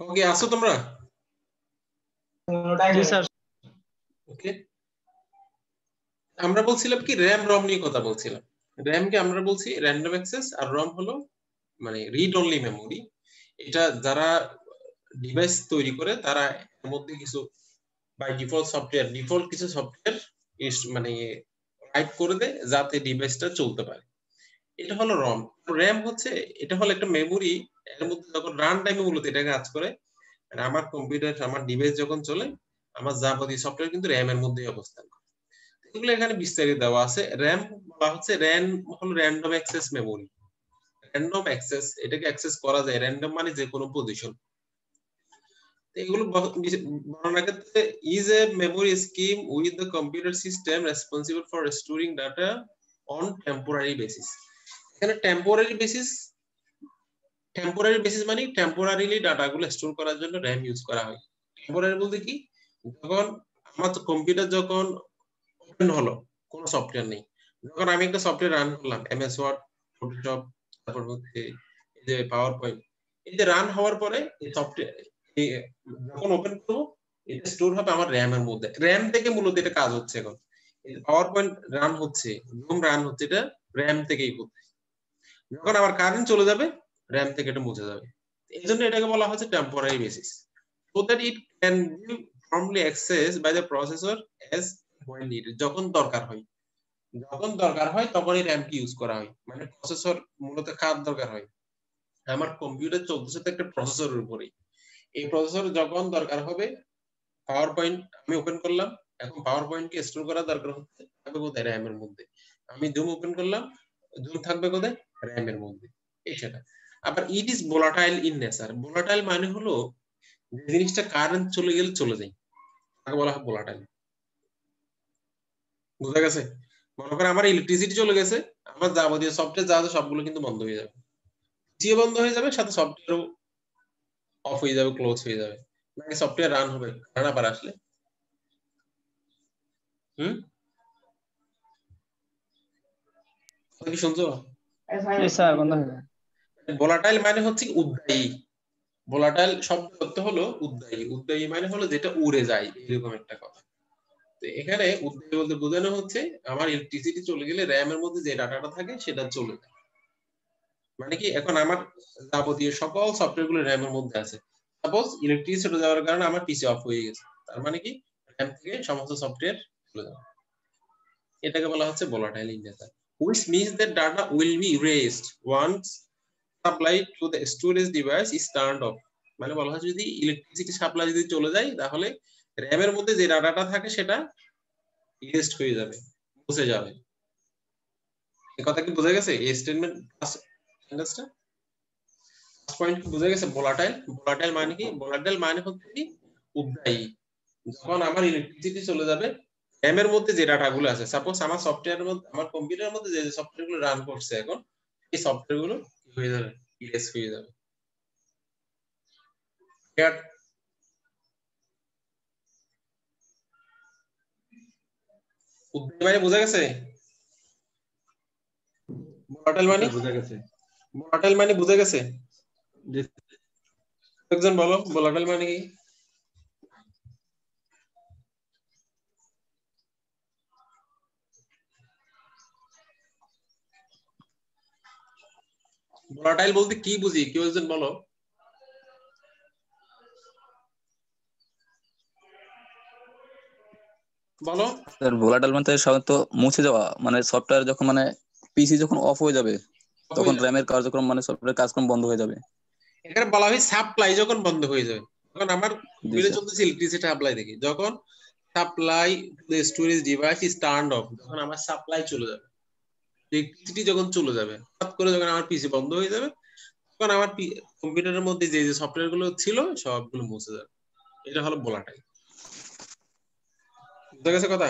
ওকে, আসো তোমরা? জি স্যার। ওকে, আমরা বলছিলাম কি র্যাম রম নিয়ে কথা বলছিলাম। র্যাম কে আমরা বলছি র্যান্ডম অ্যাক্সেস, আর রম হলো মানে রিড অনলি মেমোরি। এটা যারা ডিভাইস তৈরি করে তারা এর মধ্যে কিছু বাই ডিফল্ট কিছু সফটওয়্যার মানে রাইট করে দেয় যাতে ডিভাইসটা চলতে পারে। এটা হলো রম। র্যাম হচ্ছে, এটা হলো একটা মেমোরি, এর মধ্যে যখন রান টাইমে মূলত এটা কাজ করে। মানে আমার কম্পিউটার, আমার ডিভাইস যখন চলে, আমার যাবতীয় সফটওয়্যার কিন্তু র্যাম এর মধ্যেই অবস্থান করে। এগুলো এখানে বিস্তারিত দেওয়া আছে। র্যাম বা হচ্ছে র্যাম হলো random access memory. Random access, এটাকে অ্যাক্সেস করা যায়, র্যান্ডম মানে যে কোনো পজিশন। এগুলো বর্ণনার ক্ষেত্রে is a memory scheme with the computer system responsible for storing data on temporary basis. এখানে টেম্পোরারি বেসিস মানে টেম্পোরারিলি ডাটাগুলো স্টোর করার জন্য র্যাম ইউজ করা হয়। টেম্পোরারি বলতে কি, যখন আমার কম্পিউটার যখন ওপেন হলো, কোনো সফটওয়্যার নেই, যখন আমি একটা সফটওয়্যার রান করলাম, এমএস ওয়ার্ড, ফটোশপ, তারপর হচ্ছে এই যে পাওয়ার পয়েন্ট, এই যে রান হওয়ার পরে এই সফটওয়্যার যখন ওপেন করবো, এটা স্টোর হবে আমার র্যাম এর মধ্যে। র্যাম থেকে মূলত এটা কাজ হচ্ছে। এখন এই পাওয়ার পয়েন্ট রান হচ্ছে, জুম রান হচ্ছে, এটা র্যাম থেকেই হচ্ছে। যখন আবার কারেন্ট চলে যাবে, র্যাম থেকে এটা মুছে যাবে। এই জন্য এটাকে বলা হচ্ছে temporary basis, so that it can be promptly accessed by the processor as when needed। যখন দরকার হয় তখনই র্যাম কে ইউজ করা হয়। মানে প্রসেসর মূলত কার দরকার হয়, আমার কম্পিউটার চলতেছে তো একটা প্রসেসরের উপরেই। এই প্রসেসর যখন দরকার হবে, পাওয়ার পয়েন্ট আমি ওপেন করলাম, এখন পাওয়ার পয়েন্ট কে স্টোর করার দরকার হচ্ছে, থাকবে কোথায়, র্যাম এর মধ্যে। আমি জুম ওপেন করলাম, জুম থাকবে কোথায়, র্যাম এর মধ্যে। এই সেটা। আবার it is volatile in nature. Volatile মানে হলো যে জিনিসটা কারেন্ট চলে গেলে চলে যায়, তাকে বলা হয় ভোলাটাইল। বুঝা গেছে? মনে করেন আমার ইলেকট্রিসিটি চলে গেছে, আমার যাবতীয় সফটওয়্যার যা আছে সবগুলো কিন্তু বন্ধ হয়ে যাবে, জিও বন্ধ হয়ে যাবে, সাথে সফটওয়্যারও অফ হয়ে যাবে, ক্লোজ হয়ে যাবে। নাকি সফটওয়্যার রান হবে কারণ আবার আসলে। হুম, কি শুনছো? জি স্যার, বন্ধ হয়ে যায়। ভোলাটাইল মানে হচ্ছে উদ্দায়ী। ভোলাটাইল শব্দ অর্থ হলো উদ্দায়ী। উদ্দায়ী মানে হলো যেটা উড়ে যায়, এরকম একটা কথা। তো এখানে উদ্দায়ী বলতে বোঝানো হচ্ছে আমার ইলেকট্রিসিটি চলে গেলে র্যাম এর মধ্যে যে ডাটাটা থাকে সেটা চলে যায়। মানে কি, এখন আমার যাবতীয় সকল সফটওয়্যার গুলো র্যাম এর মধ্যে আছে। সাপোজ ইলেকট্রিসিটি চলে যাওয়ার কারণে আমার পিসি অফ হয়ে গেছে, তার মানে কি র্যাম থেকে সমস্ত সফটওয়্যার চলে যাবে। এটাকে বলা হচ্ছে volatile in nature, which means that data will be erased once supply to the storage device is turned off। মানে বলা হয় যদি ইলেকট্রিসিটি সাপ্লাই যদি চলে যায়, তাহলে র্যাম এর মধ্যে যে ডাটাটা থাকে সেটা ইরেজড হয়ে যাবে, মুছে যাবে। এই কথা কি বোঝা গেছে? এই স্টেটমেন্ট সেন্টেন্সটা পয়েন্ট কি বোঝা গেছে? ভোলাটাইল মানে কি? ভোলাটাইল মানে হচ্ছে কি উদ্দায়ী। যখন আমার ইলেকট্রিসিটি চলে যাবে, র্যাম এর মধ্যে যে ডাটাগুলো আছে, সাপোজ আমার সফটওয়্যারের মধ্যে, আমার কম্পিউটারের মধ্যে যে সফটওয়্যার গুলো রান করছে এখন, এই সফটওয়্যার গুলো কি হয়ে যাবে, ইরেজ হয়ে যাবে। উদ্দায়ী মানে বোঝা গেছে? ভোলাটাইল মানে বোঝা গেছে। ভোলাটাইল মানে বোঝা গেছে? একজন বলো ভোলাটাইল মানে কি? ভোলাটাইল বলতে কি বুঝি, কেউ একজন বলো। বলো। স্যার ভোলাটাইল মানে সাধারণত মুছে যাওয়া, মানে সফটওয়্যার যখন মানে পিসি যখন অফ হয়ে যাবে তখন র্যামের কার্যক্রম মানে সফটওয়্যার কাজকর্ম বন্ধ হয়ে যাবে। এখানে বলা হয় সাপ্লাই যখন বন্ধ হয়ে যাবে, তখন আমার জি বিলে স্যার। চলতেছে ইলেকট্রিসিটি সাপ্লাই থেকে, যখন supply to the storage device is turned of, যখন আমার সাপ্লাই চলে যাবে, ইলেকট্রিসিটি যখন চলে যাবে, হঠাৎ করে যখন আমার পিসি বন্ধ হয়ে যাবে, তখন আমার কম্পিউটারের মধ্যে যে যে সফটওয়্যার গুলো ছিল সবগুলো মুছে যাবে। এটা হলো ভোলাটাইল। বুঝা গেছে কথা?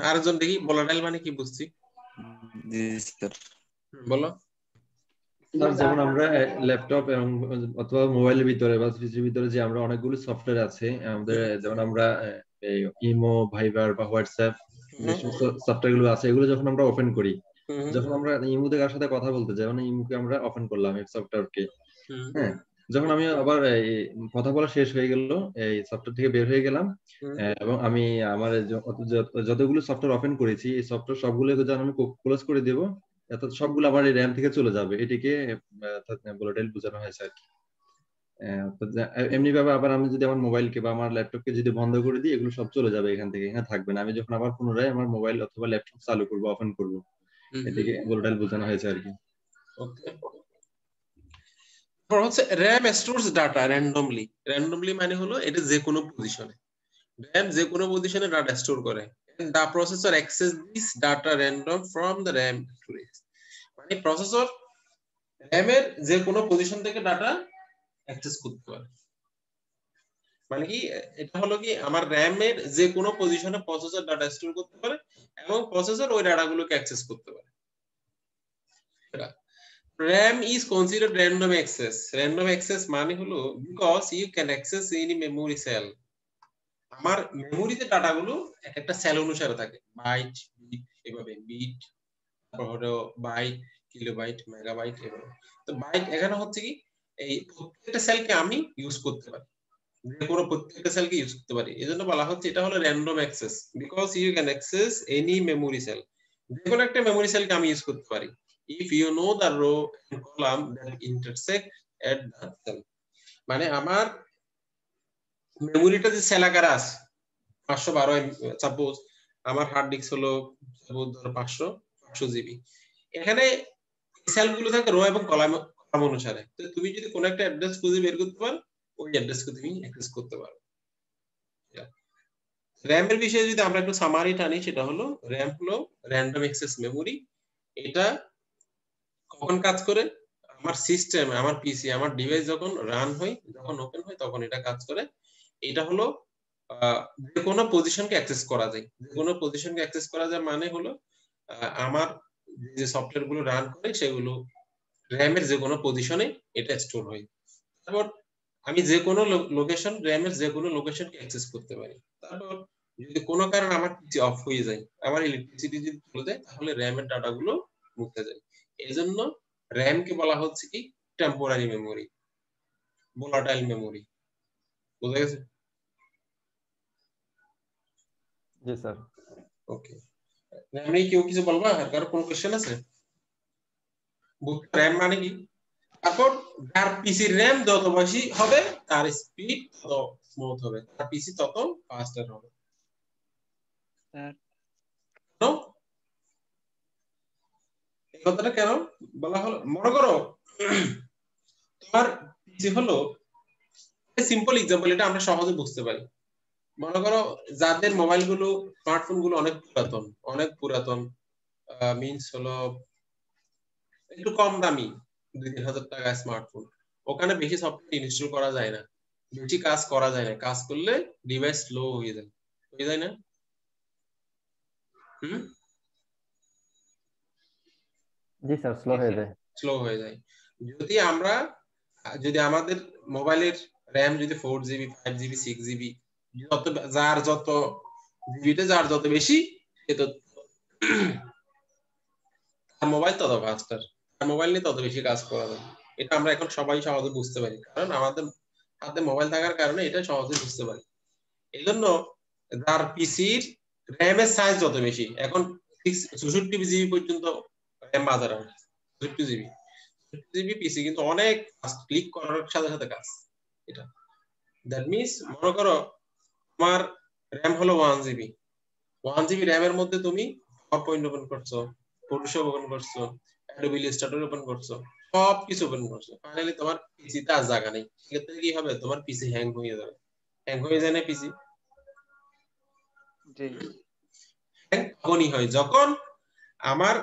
আরেকজন দেখি ভোলাটাইল মানে কি বুঝছি? জি স্যার। বলো। স্যার যেমন আমরা ল্যাপটপ এবং অথবা মোবাইলের ভিতরে বা পিসির ভিতরে যে আমরা অনেকগুলো সফটওয়্যার আছে আমাদের, যেমন আমরা ইমো, ভাইবার বা হোয়াটসঅ্যাপ যে সমস্ত সফটওয়্যার গুলো আছে এগুলো যখন আমরা ওপেন করি, যখন আমরা ইমোতে কার সাথে কথা বলতে যাই, মানে ইমোকে আমরা ওপেন করলাম এই সফটওয়্যারকে, হ্যাঁ, যখন আমি আবার এই কথা বলা শেষ হয়ে গেল, এই সফটওয়্যার থেকে বের হয়ে গেলাম, এবং আমি আমার যতগুলো সফটওয়্যার ওপেন করেছি এই সফটওয়্যার সবগুলো যখন আমি ক্লোজ করে দেব, অর্থাৎ সবগুলো আমার এই র্যাম থেকে চলে যাবে। এটিকে ভোলাটাইল বোঝানো হয়েছে আর কি। এমনি ভাবে আবার আমি যদি আমার মোবাইলকে বা আমার ল্যাপটপকে যদি বন্ধ করে দিই, এগুলো সব চলে যাবে এখান থেকে, এখানে থাকবে না। আমি যখন আবার পুনরায় আমার মোবাইল অথবা ল্যাপটপ চালু করবো, ওপেন করবো, এটিকে ভোলাটাইল বোঝানো হয়েছে আর কি। ওকে। হচ্ছে RAM stores data randomly. Randomly মানে হলো এটা যে কোনো পজিশনে, RAM যে কোনো পজিশনে ডাটা স্টোর করে। The processor access this data random from the RAM storage. মানে প্রসেসর RAM এর যে কোনো পজিশন থেকে ডাটা অ্যাক্সেস করতে পারে। মানে কি এটা হলো কি আমার RAM এর যে কোনো পজিশনে প্রসেসর ডাটা স্টোর করতে পারে এবং প্রসেসর ওই ডাটাগুলোকে অ্যাক্সেস করতে পারে। RAM is considered random access. Random access মানে হলো because you can access any memory cell. আমার মেমোরিতে ডাটাগুলো একটা সেল অনুসারে থাকে, বাইট, বিট, এভাবে বিট, তারপর হলো বাইট, কিলোবাইট, মেগাবাইট এভাবে। তো বাইট এখানে হচ্ছে কি এই প্রত্যেকটা সেলকে আমি ইউজ করতে পারি, যে কোনো প্রত্যেকটা সেলকে ইউজ করতে পারি। এজন্য বলা হচ্ছে এটা হলো random access, because you can access any memory cell. যে কোনো একটা মেমোরি সেলকে আমি ইউজ করতে পারি if you know the row and column that intersect at the cell. মানে আমার মেমোরিটা যে সেল আকারে আছে 512 সাপোজ, আমার হার্ড ডিস্ক হলো সাপোজ ধরো 500 জিবি, এখানে সেলগুলো থাকে রো এবং কলাম অনুসারে। তো তুমি যদি কোনো একটা অ্যাড্রেস খুঁজে বের করতে পারো, ওই অ্যাড্রেসকে তুমি অ্যাক্সেস করতে পারো। র‍্যাম এর বিষয়ে যদি আমরা একটু সামারি টানি, সেটা হলো র‍্যাম হলো র্যান্ডম অ্যাক্সেস মেমোরি। এটা কখন কাজ করে? আমার সিস্টেম, আমার পিসি, আমার ডিভাইস যখন রান হয়, যখন ওপেন হয় তখন এটা কাজ করে। এটা হলো যে কোনো পজিশনকে অ্যাক্সেস করা যায়। যে কোনো পজিশনকে অ্যাক্সেস করা যায় মানে হলো আমার যে সফটওয়্যার গুলো রান করে সেগুলো র‍্যাম এর যে কোনো পজিশনে এটা স্টোর হয়। তারপর আমি যে কোনো লোকেশন, র‍্যাম এর যে কোনো লোকেশনকে অ্যাক্সেস করতে পারি। তারপর যদি কোনো কারণে আমার পিসি অফ হয়ে যায়, আমার ইলেকট্রিসিটি যদি চলে যায়, তাহলে র‍্যাম এর ডাটাগুলো মুছে যায়। এজন্য র‍্যাম কে বলা হচ্ছে কি টেম্পোরারি মেমোরি, ভোলাটাইল মেমোরি। বুঝা গেছে? জি স্যার। ওকে। র‍্যাম নিয়ে কেউ কিছু বলবা? আর কারো কোনো কোশ্চেন আছে? র‍্যাম মানে কি? তারপর যার পিসির র‍্যাম যত বেশি হবে তার স্পিড তত স্মুথ হবে, তার পিসি তত ফাস্টার হবে। তো এই কথাটা কেন বলা হলো? মনে করো তোমার পিসি হলো, সিম্পল এক্সাম্পল, এটা আমরা সহজে বুঝতে পারি। মনে করো যাদের মোবাইল গুলো, স্মার্টফোন গুলো অনেক পুরাতন মিন্স হলো একটু কম দামি, 2-3 হাজার টাকা স্মার্টফোন, ওখানে বেশি সফটওয়্যার ইনস্টল করা যায় না, বেশি কাজ করা যায় না, কাজ করলে ডিভাইস স্লো হয়ে যায় না? জি স্যার, স্লো হয়ে যায়। স্লো হয়ে যায়। যদি আমাদের মোবাইলের র‍্যাম যদি 4GB, 5GB, 6GB, যার যত জিবিতে যার যত বেশি, তার মোবাইল তত ফাস্টার, তার মোবাইল নিয়ে তত বেশি কাজ করা যায়। এটা আমরা এখন সবাই সহজে বুঝতে পারি, কারণ আমাদের হাতে মোবাইল থাকার কারণে এটা সহজে বুঝতে পারি। এই জন্য যার পিসির র‍্যাম এর সাইজ যত বেশি, এখন 64GB পর্যন্ত র‍্যাম বাজারে আছে, 64GB পিসি কিন্তু অনেক ফাস্ট, ক্লিক করার সাথে সাথে কাজ। এটা দ্যাট মিন্স মনে করো তোমার র‍্যাম হলো 1GB র‍্যাম এর মধ্যে তুমি পাওয়ারপয়েন্ট ওপেন করছো, ফটোশপ ওপেন করছো, অ্যাডোবি ইলাস্ট্রেটর ওপেন করছো, সব কিছু ওপেন করছো, ফাইনালি তোমার পিসিতে আর জায়গা নেই। সেক্ষেত্রে কি হবে? তোমার পিসি হ্যাং হয়ে যাবে। হ্যাং হয়ে যায় না পিসি? জি। তখনই হয় যখন আমার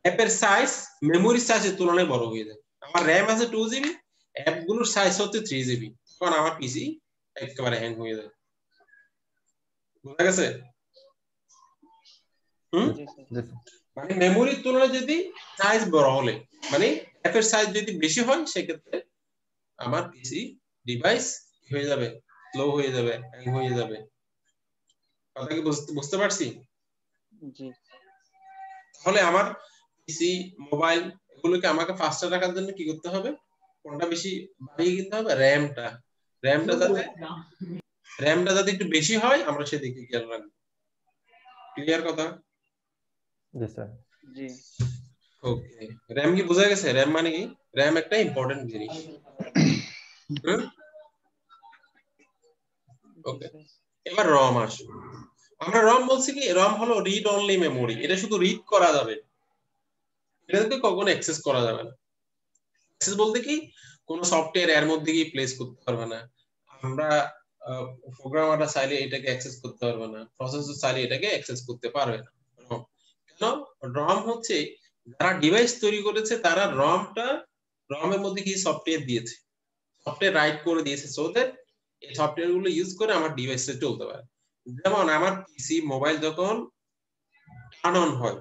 অ্যাপের সাইজ মেমোরি সাইজের তুলনায় বড় হয়ে যায়। আমার র্যাম আছে 2 জিবি, অ্যাপ গুলোর সাইজ হচ্ছে 3 জিবি, তখন আমার পিসি একেবারে হ্যাং হয়ে যায়। বুঝা গেছে? মানে মেমোরির তুলনায় যদি সাইজ বড় হলে, মানে অ্যাপের সাইজ যদি বেশি হয়, সেক্ষেত্রে আমার পিসি ডিভাইস হয়ে যাবে, স্লো হয়ে যাবে, হ্যাং হয়ে যাবে। কথা কি বুঝতে পারছি? জি। তাহলে আমার পিসি, মোবাইল এগুলোকে আমাকে ফাস্টার রাখার জন্য কি করতে হবে? কোনটা বেশি বাড়িয়ে কিনতে হবে? র্যামটা যাতে একটু বেশি হয়, আমরা সেদিকে খেয়াল রাখবো। ক্লিয়ার কথা? জি স্যার। জি। ওকে, র্যাম কি বোঝা গেছে? র্যাম মানে কি? র্যাম একটা ইম্পর্টেন্ট জিনিস। ওকে, এবার রম আসে। আমরা রম বলছি কি, রম হলো রিড অনলি মেমোরি। এটা শুধু রিড করা যাবে, এটাকে কখনো অ্যাক্সেস করা যাবে না। অ্যাক্সেস বলতে কি, কোন সফটওয়্যার এর মধ্যে কি প্লেস করতে পারবে না, আমরা প্রোগ্রামাররা চাইলে এটাকে অ্যাক্সেস করতে পারবে না, প্রসেসর চাইলে এটাকে অ্যাক্সেস করতে পারবে না। কেন? রম হচ্ছে, যারা ডিভাইস তৈরি করেছে তারা রমের মধ্যে কি সফটওয়্যার দিয়েছে, সফটওয়্যার রাইট করে দিয়েছে, সো দ্যাট এই সফটওয়্যার গুলো ইউজ করে আমার ডিভাইসে চলতে পারে। যেমন আমার পিসি, মোবাইল যখন টার্ন অন হয়,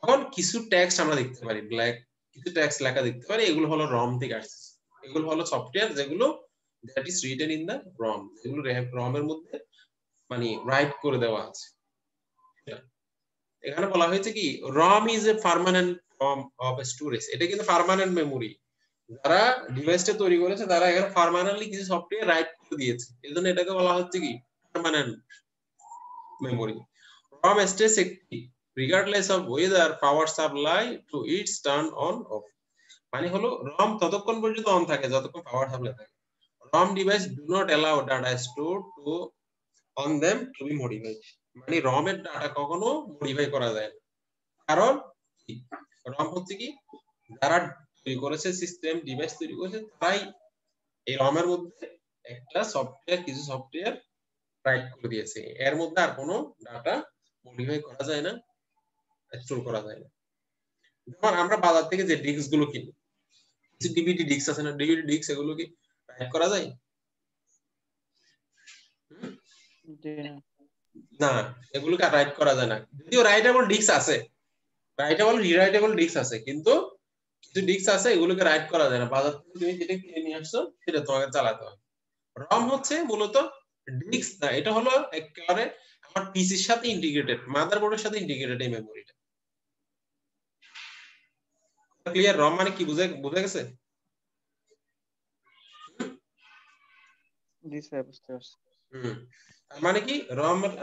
তখন কিছু টেক্সট আমরা দেখতে পারি, কিছু টেক্সট লেখা দেখতে পারি, এগুলো হলো রম থেকে আসছে। এগুলো হলো সফটওয়্যার যেগুলো that is written in the ROM, যেগুলো রমের মধ্যে মানে রাইট করে দেওয়া আছে। এখানে বলা হয়েছে কি, ROM is a permanent form of storage. এটা কিন্তু পার্মানেন্ট মেমোরি। যারা ডিভাইসটা তৈরি করেছে তারা এখানে পার্মানেন্টলি কিছু সফটওয়্যার রাইট করে দিয়েছে, এজন্য এটাকে বলা হচ্ছে কি, পার্মানেন্ট মেমোরি। রম স্টেজ একটি regardless of whether power supply to its turn on off, মানে হলো রম ততক্ষণ পর্যন্ত অন থাকে যতক্ষণ পাওয়ার সাপ্লাই থাকে। রম device do not allow data stored to on them to be modified, মানে রমের ডাটা কখনো মডিফাই করা যায় না। কারণ রম হচ্ছে কি, যারা তৈরি করেছে সিস্টেম, ডিভাইস তৈরি করেছে, তাই এই রমের মধ্যে একটা সফটওয়্যার, কিছু সফটওয়্যার রাইট করে দিয়েছে, এর মধ্যে আর কোনো ডাটা মডিফাই করা যায় না, স্টোর করা যায় না। যেমন আমরা বাজার থেকে যে ডিস্ক গুলো কিনি, কিছু ডিভিডি ডিস্ক আছে না, ডিভিডি ডিস্ক, এগুলো কি রাইট করা যায়? না, এগুলোকে রাইট করা যায় না। যদিও রাইটেবল ডিস্ক আছে, রিরাইটেবল ডিস্ক আছে, কিন্তু কিছু ডিস্ক আছে এগুলোকে রাইট করা যায় না। বাজার থেকে তুমি যেটা কিনে নিয়ে আসছো সেটা তোমাকে চালাতে হবে। রম হচ্ছে মূলত ডিস্ক না, এটা হলো একেবারে আমার পিসির সাথে ইন্টিগ্রেটেড, মাদারবোর্ডের সাথে ইন্টিগ্রেটেড এই মেমোরিটা। ক্লিয়ার? রম মানে কি বুঝা গেছে? জি স্যার, বুঝতে পারছি। মানে কি,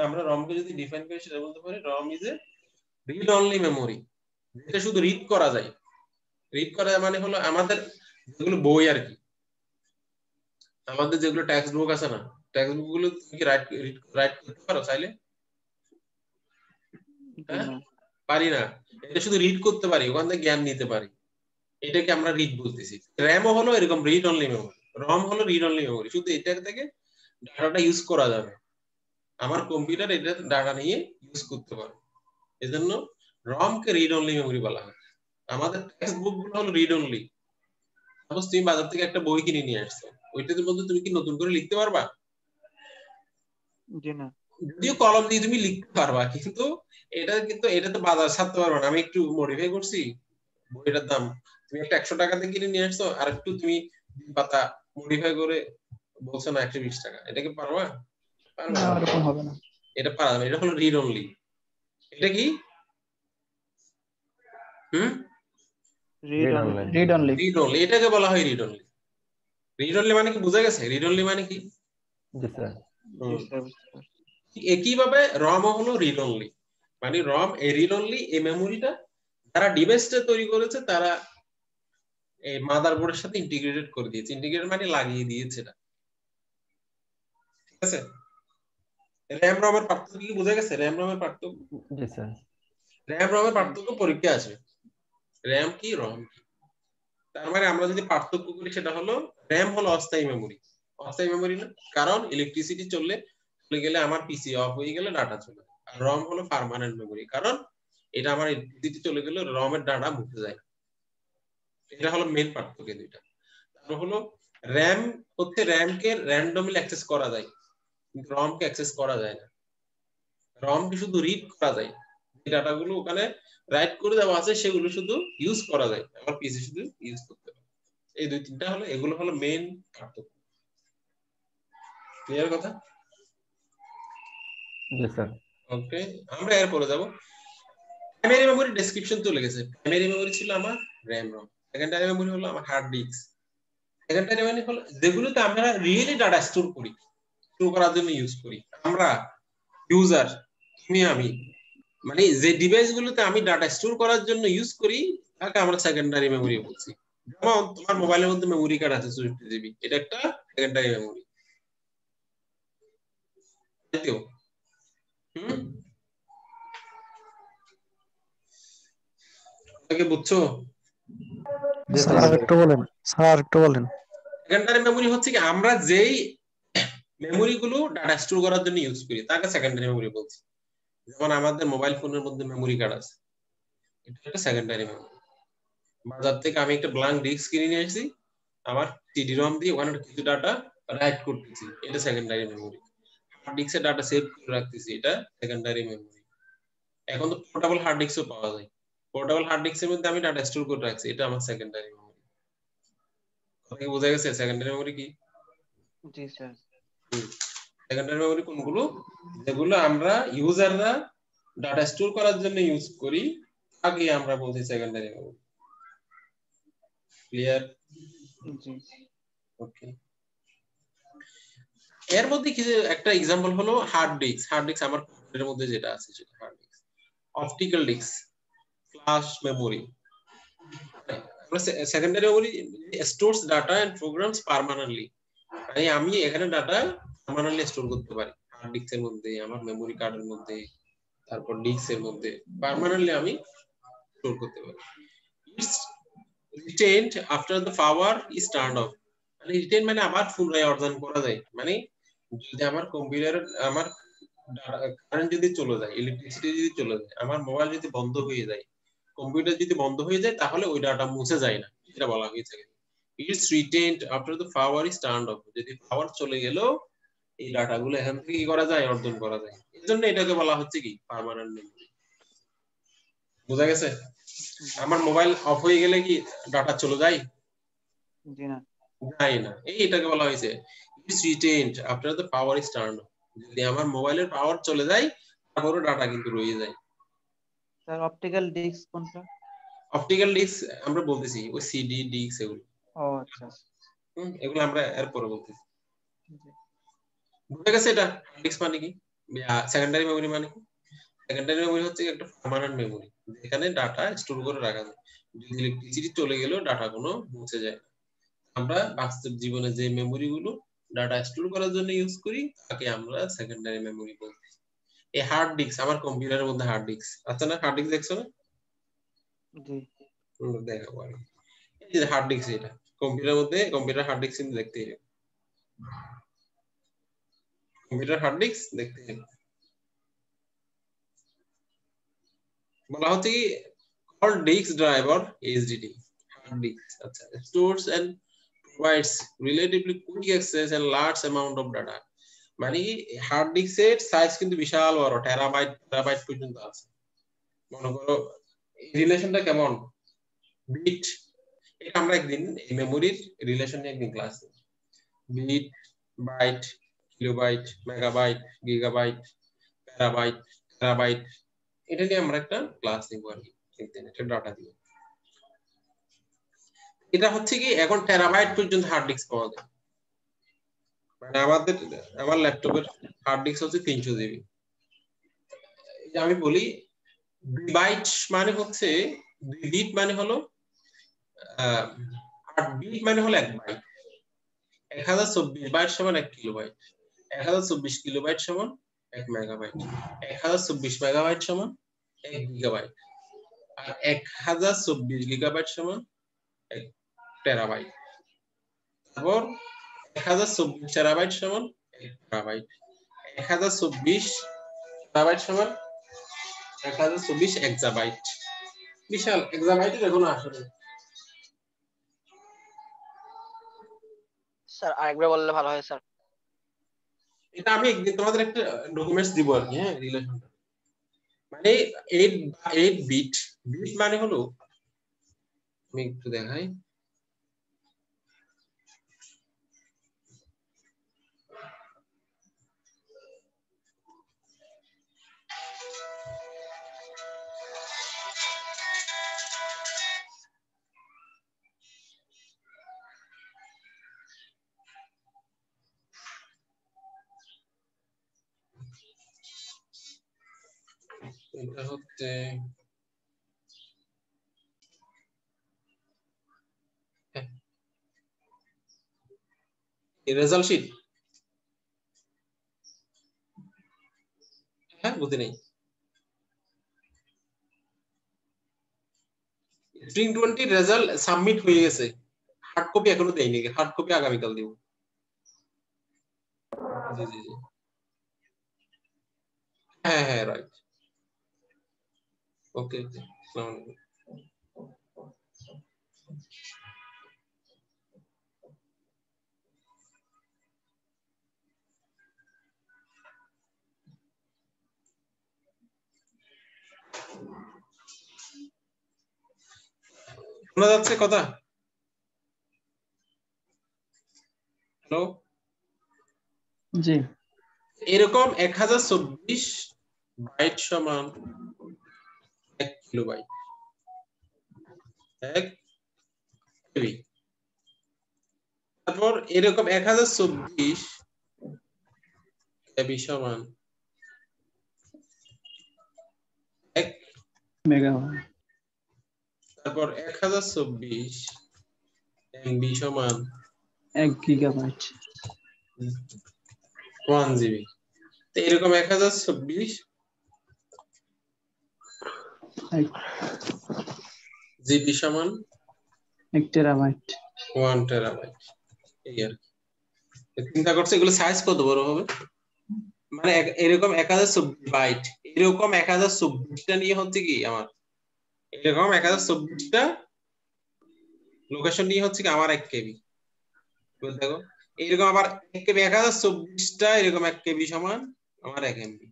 আমরা রমকে যদি ডিফাইন করি সেটা বলতে পারি, ROM is a read only memory, যেটা শুধু রিড করা যায়। রিড করা মানে হলো আমাদের যেগুলো বই আর কি, আমাদের যেগুলো টেক্সট বুক আছে না, টেক্সট বুক গুলো তুমি কি রাইট করতে পারো চাইলে? পারি না, এটা শুধু রিড করতে পারি, ওখান থেকে জ্ঞান নিতে পারি, এটাকে আমরা রিড বলতেছি। র‍্যামও হলো এরকম রিড অনলি মেমোরি, রম হলো রিড অনলি মেমোরি, শুধু এটা থেকে ডাটাটা ইউজ করা যাবে, আমার কম্পিউটার এটা ডাটা নিয়ে ইউজ করতে পারে, এজন্য রমকে রিড অনলি মেমোরি বলা হয়। আমাদের টেক্সট বুক গুলো হলো রিড অনলি। সাপোজ তুমি বাজার থেকে একটা বই কিনে নিয়ে আসছো, ওইটার মধ্যে তুমি কি নতুন করে লিখতে পারবা? জি না। যদিও কলম দিয়ে তুমি লিখতে পারবা, কিন্তু এটা তো বাজার ছাড়তে পারবা না। আমি একটু মডিফাই করছি, বইটার দাম তুমি একটা 100 টাকা দিয়ে কিনে নিয়ে আসছো, আর একটু তুমি পাতা মডিফাই করে বলছো না 120 টাকা, এটাকে পারবা? পারবা না, এরকম হবে না। এটা পারা যাবে। এটা হলো রিড অনলি। এটা কি? Read only. রিড অনলি, এটাকে বলা হয় রিড অনলি। রিড অনলি মানে কি বুঝা গেছে? রিড অনলি মানে কি? জি স্যার। একইভাবে রম হলো রিড অনলি, মানে রম এ রিড অনলি, এই মেমোরিটা যারা ডিভাইসটা তৈরি করেছে তারা এই মাদারবোর্ডের সাথে ইন্টিগ্রেটেড করে দিয়েছে। ইন্টিগ্রেটেড মানে লাগিয়ে দিয়েছে এটা, ঠিক আছে? র‍্যাম রমের পার্থক্য কি বুঝা গেছে? র‍্যাম রমের পার্থক্য, জি স্যার। র‍্যাম রমের পার্থক্য পরীক্ষা আসবে, র‍্যাম কি রম কি। তার মানে আমরা যদি পার্থক্য করি সেটা হলো, র‍্যাম হলো অস্থায়ী মেমোরি। অস্থায়ী মেমোরি না, কারণ ইলেকট্রিসিটি চলে গেলে আমার পিসি অফ হয়ে গেলে ডাটা চলে, আর রম হলো পার্মানেন্ট মেমোরি, কারণ এটা আমার দিতে চলে গেলে রমের ডাটা মুছে যায়। এটা হলো মেইন পার্থক্য দুইটা। তারপর হলো র্যাম হচ্ছে র্যামকে র্যান্ডমলি অ্যাক্সেস করা যায়, কিন্তু রমকে অ্যাক্সেস করা যায় না। রমকে শুধু রিড করা যায়, যে ডাটাগুলো ওখানে রাইট করে দেওয়া আছে সেগুলো শুধু ইউজ করা যায়, আমার পিসি শুধু ইউজ করতে পারে। এই দুই তিনটা হলো, এগুলো হলো মেইন পার্থক্য। ক্লিয়ার কথা? জি স্যার। ওকে, আমরা এরপরে যাব। প্রাইমারি মেমোরি ডেসক্রিপশন চলে গেছে। প্রাইমারি মেমোরি ছিল আমার র‍্যাম রম, সেকেন্ডারি মেমোরি হলো আমার হার্ড ডিস্ক। সেকেন্ডারি মেমোরি হলো যেগুলোতে আমরা রিয়েলি ডাটা স্টোর করি, স্টোর করার জন্য ইউজ করি। আমরা ইউজার, তুমি আমি, মানে যে ডিভাইস গুলোতে আমি ডাটা স্টোর করার জন্য ইউজ করি তাকে আমরা সেকেন্ডারি মেমোরি বলছি। যেমন তোমার মোবাইলের মধ্যে মেমোরি কার্ড আছে 64 জিবি, এটা একটা সেকেন্ডারি মেমোরি। তাইতো? তাকে বুঝছো? স্যার একটু বলেন। সেকেন্ডারি মেমোরি হচ্ছে কি আমরা যেই মেমোরি গুলো ডাটা স্টোর করার জন্য ইউজ করি তাকে সেকেন্ডারি মেমোরি বলছি। যেমন আমাদের মোবাইল ফোনের মধ্যে মেমোরি কার্ড আছে, এটা একটা সেকেন্ডারি মেমোরি। বাজার থেকে আমি একটা ব্ল্যাঙ্ক ডিস্ক কিনে নিয়ে এসেছি, আমার সিডি রম দিয়ে ওখানে কিছু ডাটা রাইট করতেছি, এটা সেকেন্ডারি মেমোরি। হার্ড ডিস্কে ডাটা সেভ করে রাখতেছি, এটা সেকেন্ডারি মেমোরি। এখন তো পোর্টেবল হার্ড ডিস্কও পাওয়া যায়, পোর্টেবল হার্ড ডিস্কের মধ্যে আমি ডাটা স্টোর করে রাখছি, এটা আমার সেকেন্ডারি মেমোরি। কথা কি বোঝা গেছে সেকেন্ডারি মেমোরি কি? জি স্যার। সেকেন্ডারি মেমোরি কোনগুলো? যেগুলো আমরা ইউজাররা ডাটা স্টোর করার জন্য ইউজ করি তাকে আমরা বলছি সেকেন্ডারি মেমোরি। ক্লিয়ার? জি। ওকে, এর মধ্যে কিছু একটা एग्जांपल হলো হার্ড ডিস্ক। হার্ড ডিস্ক আমার কম্পিউটারের মধ্যে যেটা আছে সেটা hard disk. Optical disk, flash memory. Secondary memory stores data and programs permanently, মানে আমি এখানে ডাটা পার্মানেন্টলি স্টোর করতে পারি হার্ড ডিস্কের মধ্যে, আমার মেমোরি কার্ডের মধ্যে, তারপর ডিস্কের মধ্যে পার্মানেন্টলি আমি স্টোর করতে পারি। It's retained after the power is turned of, মানে রিটেইন মানে আবার পুনরায় অর্জন করা যায়। মানে যদি আমার কম্পিউটার, আমার কারেন্ট যদি চলে যায়, ইলেকট্রিসিটি যদি চলে যায়, আমার মোবাইল যদি বন্ধ হয়ে যায়, কম্পিউটার যদি বন্ধ হয়ে যায়, তাহলে ওই ডাটা মুছে যায় না, এটা বলা হয়েছে। It's retained after the power is turned of, যদি পাওয়ার চলে গেলেও এই ডাটাগুলো এখান থেকে কি করা যায়, অর্জন করা যায়। এজন্য এটাকে বলা হচ্ছে কি পার্মানেন্ট মেমোরি। বোঝা গেছে? আমার মোবাইল অফ হয়ে গেলে কি ডাটা চলে যায়? জি না, যায় না। এটাকে বলা হয়েছে it's retained after the power is turned of, যদি আমার মোবাইলের পাওয়ার চলে যায় তারপরও ডাটা কিন্তু রয়ে যায়। স্যার অপটিক্যাল ডিস্ক কোনটা? অপটিক্যাল ডিস্ক আমরা বলতেছি ওই সিডি ডিস্ক এগুলো। ও আচ্ছা। এগুলো আমরা এরপরে বলতেছি। বুঝে গেছে এটা হার্ড ডিস্ক মানে কি, সেকেন্ডারি মেমোরি মানে কি? সেকেন্ডারি মেমোরি হচ্ছে একটা পার্মানেন্ট মেমোরি, যেখানে ডাটা স্টোর করে রাখা যায়, যদি ইলেকট্রিসিটি চলে গেলেও ডাটা কোনো মুছে যায় না। আমরা বাস্তব জীবনে যে মেমোরি গুলো ডাটা স্টোর করার জন্য ইউজ করি তাকে আমরা সেকেন্ডারি মেমোরি বলছি। এই হার্ড ডিস্ক আমার কম্পিউটারের মধ্যে হার্ড ডিস্ক আছে না, হার্ড ডিস্ক দেখছো না? জি। দেখাবো আমি, এই যে হার্ড ডিস্ক, এটা কম্পিউটারের মধ্যে, কম্পিউটার হার্ড ডিস্ক কিন্তু দেখতে হবে, কম্পিউটার হার্ড ডিস্ক দেখতে হবে। বলা হচ্ছে কি called disk drive or HDD, hard disk, আচ্ছা, stores and provides relatively quick access and large amount of data, মানে হার্ড ডিস্কের সাইজ কিন্তু বিশাল বড়, টেরাবাইট পর্যন্ত আছে। মনে করো রিলেশনটা কেমন, বিট, এটা আমরা একদিন এই মেমোরির রিলেশন নিয়ে একদিন ক্লাস নেব। Bit, byte, kilobyte, megabyte, gigabyte, terabyte, terabyte, এটা নিয়ে আমরা একটা ক্লাস নিব আর কি একদিন, এটা ডাটা দিয়ে। এটা হচ্ছে কি এখন টেরাবাইট পর্যন্ত হার্ড ডিস্ক পাওয়া যায়, মানে আমার ল্যাপটপের হার্ড ডিস্ক হচ্ছে 300 জিবি। আমি বলি 2 বাইট মানে হচ্ছে 2 বিট মানে হলো 8 বিট মানে হলো 1 বাইট। 1024 বাইট সমান 1 কিলোবাইট, 1024 কিলোবাইট সমান 1 মেগাবাইট, 1024 মেগাবাইট সমান 1 গিগাবাইট, আর 1024 গিগাবাইট সমান 1 টেরাবাইট। তারপর 1024 টেরাবাইট সমান 1 টেরাবাইট, 1024 টেরাবাইট সমান 1024 এক্সাবাইট, বিশাল। এক্সাবাইটের এখনো আসলে স্যার আরেকবার বললে ভালো হয় স্যার। এটা আমি একদিন তোমাদের একটা ডকুমেন্টস দিব আর কি। হ্যাঁ, রিলেশনটা মানে 8 বিট। বিট মানে হলো, আমি একটু দেখাই। এটা হচ্ছে রেজাল্ট শিট। হ্যাঁ, বুঝি নেই। স্প্রিং 20 রেজাল্ট সাবমিট হয়ে গেছে, হার্ড কপি এখনো দেয়নি, হার্ড কপি আগামীকাল দিব। জি জি জি, হ্যাঁ হ্যাঁ, রাইট। ওকে ওকে, আসসালামু আলাইকুম। শোনা যাচ্ছে কথা? হ্যালো, জি এরকম 1024 বাইট সমান 1 কিলোবাইট, 1 কেবি। তারপর এরকম 1024 কেবি সমান 1 মেগাবাইট। তারপর 1024 এমবি সমান 1 গিগাবাইট। 1 জিবি। তো এরকম 1024 জিবি সমান 1 টেরাবাইট। 1 টেরাবাইট। এই আর কি। চিন্তা করছে এগুলো সাইজ কত বড় হবে? মানে এরকম 1024 বাইট, এরকম 1024টা নিয়ে হচ্ছে কি আমার, এরকম 1024টা লোকেশন নিয়ে হচ্ছে কি আমার 1 কেবি। দেখো এরকম আবার 1 কেবি 1024টা এরকম 1 কেবি সমান আমার 1 এমবি,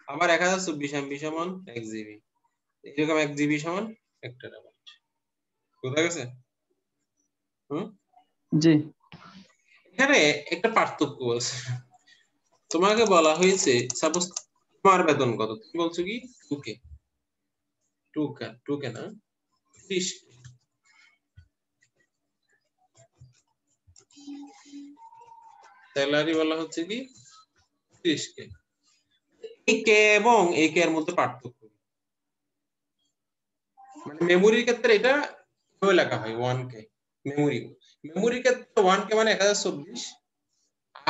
আবার 1024 এমবি সমান 1 জিবি, এরকম 1 জিবি সমান 1 টেরাবাইট। বুঝা গেছে? জি এখানে একটা পার্থক্য আছে। তোমাকে বলা হয়েছে সাপোজ তোমার বেতন কত, তুমি বলছো কি 2K, 2K না 30, স্যালারি বলা হচ্ছে কি 30K। এই কে এবং এই কে এর মধ্যে পার্থক্য, মানে মেমোরির ক্ষেত্রে এটা এভাবে লেখা হয় 1K। মেমোরির ক্ষেত্রে 1K মানে 1024,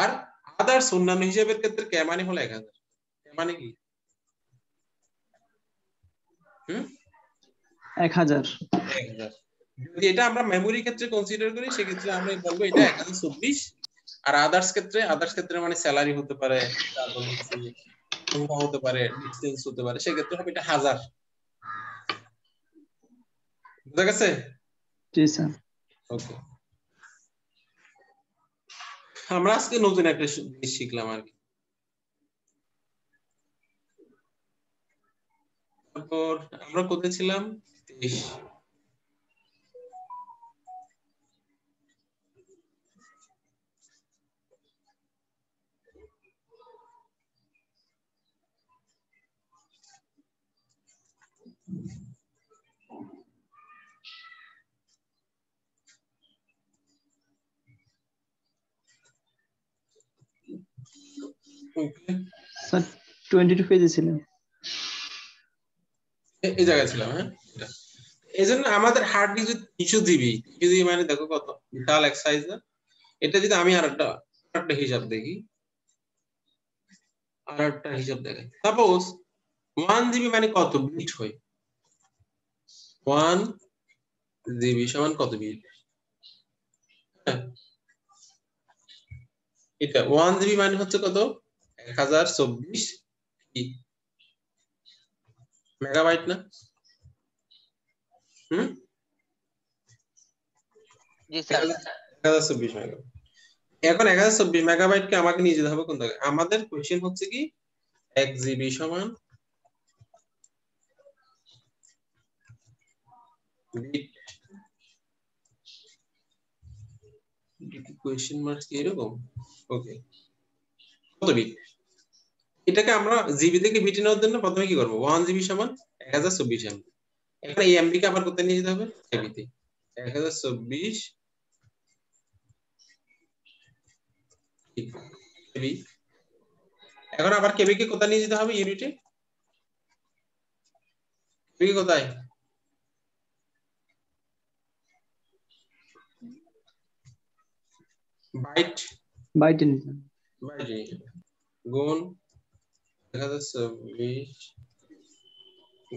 আর আদার্স অন্যান্য হিসাবের ক্ষেত্রে কে মানে হলো 1000। কে মানে কি? 1000। যদি এটা আমরা মেমোরির ক্ষেত্রে কনসিডার করি সেক্ষেত্রে আমরা বলবো এটা 1024, আর আদার্স ক্ষেত্রে মানে স্যালারি হতে পারে, তারপর হচ্ছে সংখ্যা হতে পারে, ডিস্টেন্স হতে পারে, সেক্ষেত্রে হবে এটা 1000। বুঝা গেছে? জি স্যার। ওকে, আমরা আজকে নতুন একটা জিনিস শিখলাম আর কি। তারপর আমরা কোথায় ছিলাম? 23। ওকে, স্যার 22 পেজে ছিলেন। এই জায়গায় ছিলাম। হ্যাঁ, এই জন্য আমাদের হার্ড ডিস্ক 300 জিবি, মানে দেখো কত বিশাল এক সাইজ না? এটা যদি আমি আরেকটা হিসাব দেখি, আরেকটা হিসাব দেখাই। সাপোজ 1 জিবি মানে কত বিট হয়? 1 জিবি সমান কত বিট? এটা 1 জিবি মানে হচ্ছে কত? 1024 কি মেগাবাইট না? জি স্যার 1024 মেগাবাইট। এখন 1024 মেগাবাইটকে আমাকে নিয়ে যেতে হবে কোন জায়গায়? আমাদের কোশ্চেন হচ্ছে কি 1 জিবি সমান বিট, কোশ্চেন মার্ক কি এরকম? ওকে, কত বিট? এটাকে আমরা জিবি থেকে বিটে নেওয়ার জন্য প্রথমে কি করব? 1 জিবি সমান 1024 এমবি। এখানে এই এমবি কে আবার কোথায় নিয়ে যেতে হবে? কেবিতে। 1024 কেবি। এখন আবার কেবি কে কোথায় নিয়ে যেতে হবে? ইউনিটে। কেবি কোথায়? বাইট, বাইটে নিতে হবে। বাইটে গুণ 1024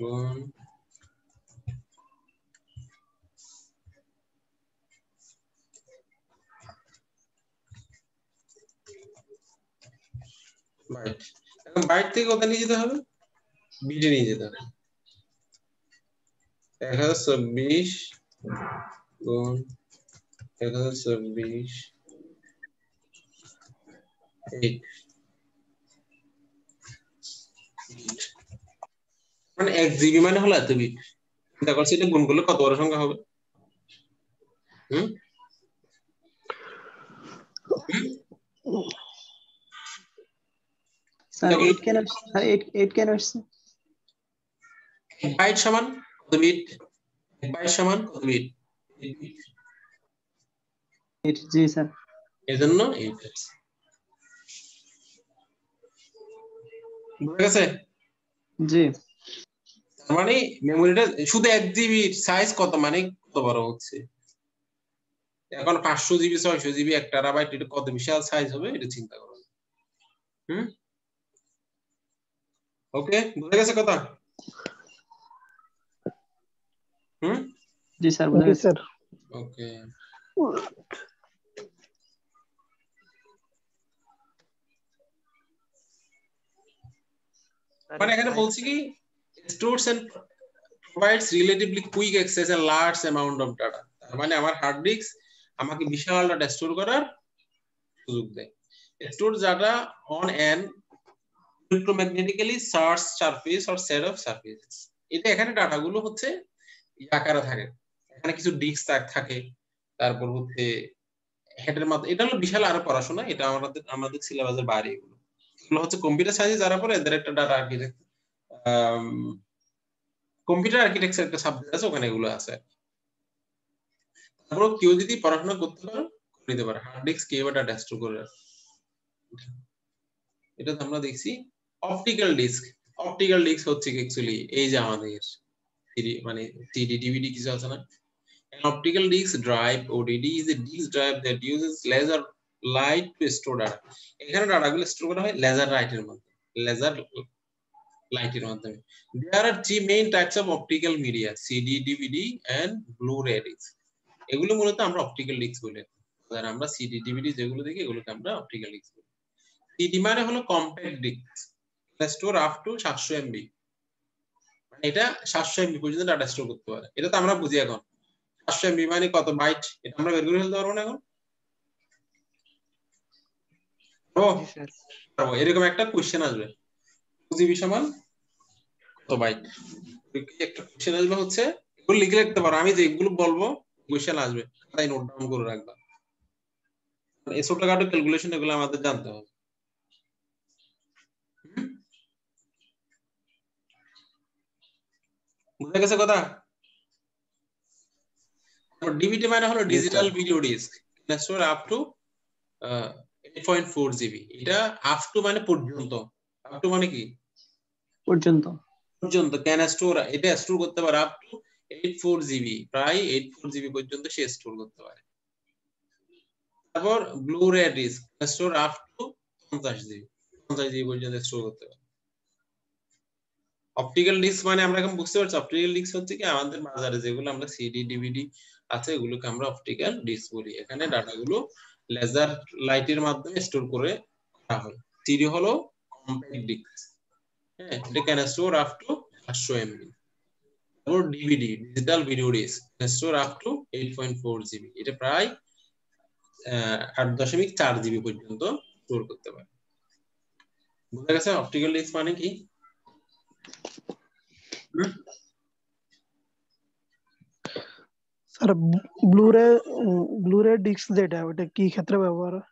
গুণ বাইট। এখন বাইট থেকে কোথায় নিয়ে যেতে হবে? বিটে নিয়ে যেতে হবে। 1024 গুণ 1024 8 মানে 1 জিবি মানে হলো এত বিট। চিন্তা করছি এটা গুণ করলে কত বড় সংখ্যা হবে? স্যার 8 কেন আসছে? স্যার 8 কেন আসছে? বাইট সমান কত বিট? বাইট সমান কত বিট? 8 জি স্যার। এজন্য 8 আছে। বুঝা গেছে? জি। মানে মেমোরিটা শুধু 1 জিবি সাইজ কত মানে কত বড় হচ্ছে? এখন 500 জিবি 600 জিবি 1 টেরাবাইট এটা কত বিশাল সাইজ হবে এটা চিন্তা করো। ওকে, বুঝা গেছে কথা? জি স্যার বুঝা গেছে। ওকে, মানে এখানে বলছি কি stores and provides relatively quick access and large amount of data। তার মানে আমার হার্ড ডিস্ক আমাকে বিশাল ডাটা স্টোর করার সুযোগ দেয়। Store data on an electromagnetically charged surface or set of surfaces। এটা এখানে ডাটাগুলো হচ্ছে আকারে থাকে, এখানে কিছু ডিস্ক থাকে, তারপর হচ্ছে হেডের মাধ্যমে। এটা হলো বিশাল আরো পড়াশোনা, এটা আমাদের সিলেবাসের বাইরে। এগুলো হচ্ছে কম্পিউটার সায়েন্সে যারা পড়ে এদের একটা ডাটা আর্কিটেক্ট কম্পিউটার আর্কিটেকচার একটা সাবজেক্ট আছে, ওখানে এগুলো আছে। তারপর কেউ যদি পড়াশোনা করতে পারে নিতে পারে হার্ড ডিস্ক কিভাবে ডাটা স্টোর করে। এটা তো আমরা দেখছি অপটিক্যাল ডিস্ক। অপটিক্যাল ডিস্ক হচ্ছে কি অ্যাকচুয়ালি এই যে আমাদের মানে সিডি ডিভিডি কিছু আছে না। An optical disk drive ODD is a disk drive that uses laser light to store data। এখানে ডাটাগুলো স্টোর করা হয় লেজার লাইটের মাধ্যমে। লেজার লাইটের মাধ্যমে। There are three main types of optical media: CD, DVD and Blu-ray disc। এগুলো মূলত আমরা অপটিক্যাল ডিস্ক বলি। আর আমরা CD, DVD যেগুলো দেখি এগুলোকে আমরা অপটিক্যাল ডিস্ক বলি। CD মানে হলো compact disk, store up to 700 MB। মানে এটা 700 MB পর্যন্ত ডাটা স্টোর করতে পারে। এটা তো আমরা বুঝি এখন 700 MB মানে কত বাইট, এটা আমরা বের করে ফেলতে পারবো না এখন? এরকম একটা কোশ্চেন আসবে 2 জিবি সমান কত বাইট। একটা কোশ্চেন আসবে হচ্ছে এগুলো লিখে রাখতে পারো, আমি যেগুলো বলবো কোশ্চেন আসবে তাই নোট ডাউন করে রাখবা। এই ছোটখাটো ক্যালকুলেশন এগুলো আমাদের জানতে হবে। বুঝা গেছে কথা? ডিভিডি মানে হলো digital video disk, can store up two 8.4 GB. এটা আপ টু মানে পর্যন্ত, আপ টু মানে কি পর্যন্ত, পর্যন্ত ক্যান স্টোর, এটা স্টোর করতে পারে আপ টু 84 জিবি, প্রায় 84 জিবি পর্যন্ত সে স্টোর করতে পারে। তারপর Blu-ray disk store up to 50 GB, 50 GB পর্যন্ত স্টোর করতে পারে। অপটিক্যাল ডিস্ক মানে আমরা এখন বুঝতে পারছি অপটিক্যাল ডিস্ক হচ্ছে কি আমাদের বাজারে যেগুলো আমরা সিডি ডিভিডি আছে এগুলোকে আমরা অপটিক্যাল ডিস্ক বলি। এখানে ডাটাগুলো লেজার লাইটের মাধ্যমে স্টোর করে করা হয়। সিডি হলো কম্প্যাক্ট ডিস্ক, হ্যাঁ, এটা can store up two 500 MB। তারপর DVD digital video disk store up two 8.4 GB, এটা প্রায় 8.4 GB পর্যন্ত স্টোর করতে পারে। বুঝা গেছে অপটিক্যাল ডিস্ক মানে কি? স্যার ব্লুরে ডিস্ক যেটা ওটা কি ক্ষেত্রে ব্যবহার হয়?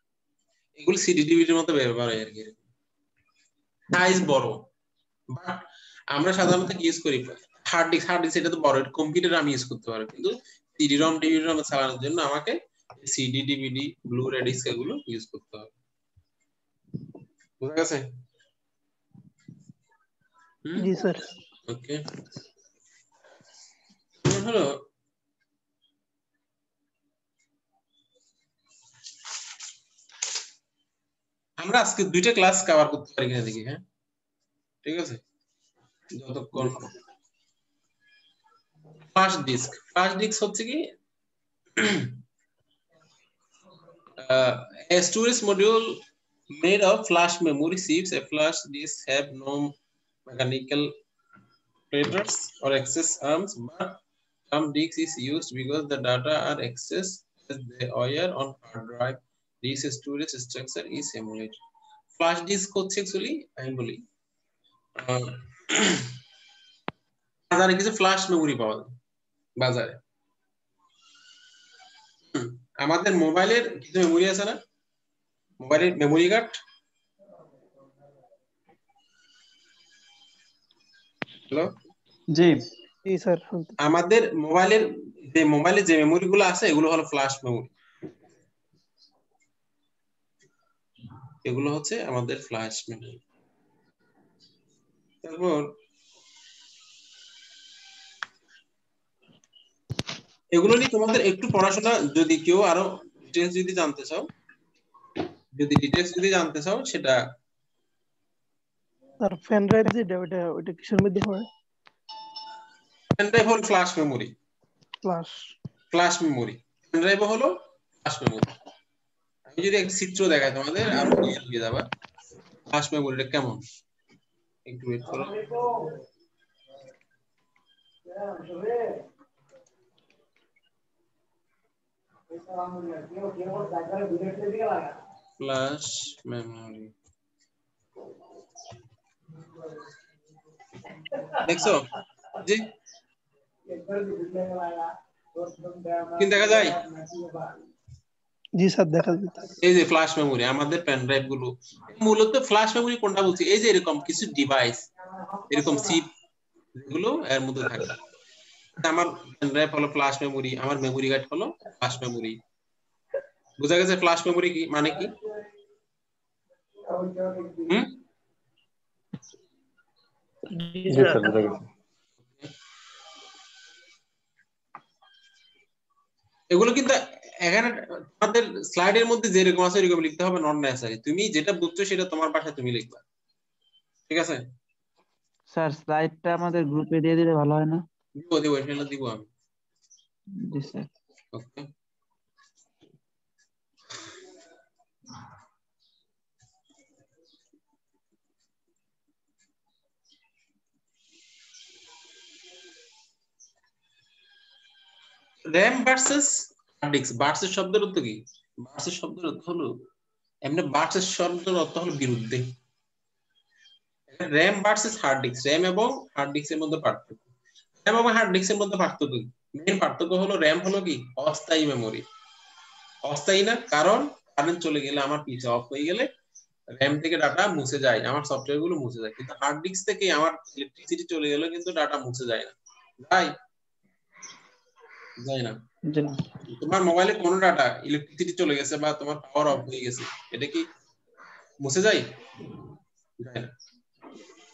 এগুলো সিডি ডিভিডির মতো ব্যবহার হয় আর কি, সাইজ বড়। বাট আমরা সাধারণত কি ইউজ করি হার্ড ডিস্ক, এটা তো বড়, কম্পিউটার আমি ইউজ করতে পারবো, কিন্তু সিডি রম ডিভিডি রম চালানোর জন্য আমাকে সিডি ডিভিডি ব্লুরে ডিস্ক এগুলো ইউজ করতে হবে। বুঝা গেছে? জি স্যার। ওকে, হলো আমরা আজকে দুইটা ক্লাস কভার করতে পারি কিনা দেখি। হ্যাঁ ঠিক আছে, যতক্ষণ ফ্ল্যাশ ডিস্ক হচ্ছে কি a storage module made of flash memory chips. A flash disk have no mechanical operators or access arms, but some disk is used because the data are accessed as they were on hard drive. This storage structure is emulated. Flash disk হচ্ছে actually আমি বলি বাজারে কিছু flash memory পাওয়া যায় বাজারে। আমাদের মোবাইলের কিছু মেমোরি আছে না, মোবাইলের মেমোরি কার্ড, হ্যালো জি জি স্যার। আমাদের মোবাইলে যে মেমোরি গুলো আছে এগুলো হলো ফ্ল্যাশ মেমোরি, এগুলো হচ্ছে আমাদের ফ্ল্যাশ মেমোরি। তারপর এগুলো নিয়ে তোমাদের একটু পড়াশোনা, যদি কেউ আরো ডিটেইলস যদি জানতে চাও সেটা স্যার পেন ড্রাইভ যেটা ওটা কিসের মধ্যে হয়? পেন ড্রাইভ হলো flash memory, flash pen drive হলো ফ্ল্যাশ মেমোরি। আমি যদি একটা চিত্র দেখাই তোমাদের আরো ক্লিয়ার হয়ে যাবে ফ্ল্যাশ মেমোরিটা কেমন। একটু ওয়েট করো। ফ্ল্যাশ মেমোরি দেখছো? জি কি দেখা যায়? জি স্যার দেখা যাচ্ছে। এই যে ফ্ল্যাশ মেমোরি, আমাদের পেন ড্রাইভ গুলো মূলত ফ্ল্যাশ মেমোরি কোনটা বলছি, এই যে এরকম কিছু ডিভাইস, এরকম চিপ যেগুলো এর মধ্যে থাকে। আমার পেন ড্রাইভ হলো ফ্ল্যাশ মেমোরি, আমার মেমোরি কার্ড হলো ফ্ল্যাশ মেমোরি। বুঝা গেছে ফ্ল্যাশ মেমোরি কি মানে কি? জি স্যার বুঝা গেছে। এগুলো কিন্তু এখানে আমাদের স্লাইডের মধ্যে যেরকম আছে এরকম লিখতে হবে, নট নেসেসারি। তুমি যেটা বুঝছো সেটা তোমার ভাষায় তুমি লিখবা, ঠিক আছে? স্যার স্লাইডটা আমাদের গ্রুপে দিয়ে দিলে ভালো হয় না? দিব এটা দিব আমি। জি sir. Okay, RAM versus hard disk. Versus শব্দের অর্থ কি? ভার্সেস শব্দের অর্থ হলো এমনি, ভার্সেস শব্দের অর্থ হলো বিরুদ্ধে। RAM versus hard disk, RAM এবং হার্ড ডিস্কের মধ্যে পার্থক্য। র‍্যাম এবং হার্ড ডিস্কের মধ্যে পার্থক্য কি? মেইন পার্থক্য হলো র‍্যাম হলো কি অস্থায়ী মেমোরি। অস্থায়ী না, কারণ কারেন্ট চলে গেলে, আমার পিসি অফ হয়ে গেলে র‍্যাম থেকে ডাটা মুছে যায়, আমার সফটওয়্যার গুলো মুছে যায়। কিন্তু হার্ড ডিস্ক থেকে আমার ইলেকট্রিসিটি চলে গেলে কিন্তু ডাটা মুছে যায় না, যায় না। তোমার মোবাইলে কোনো ডাটা ইলেকট্রিসিটি চলে গেছে বা তোমার পাওয়ার অফ হয়ে গেছে, এটা কি মুছে যায়? যায় না।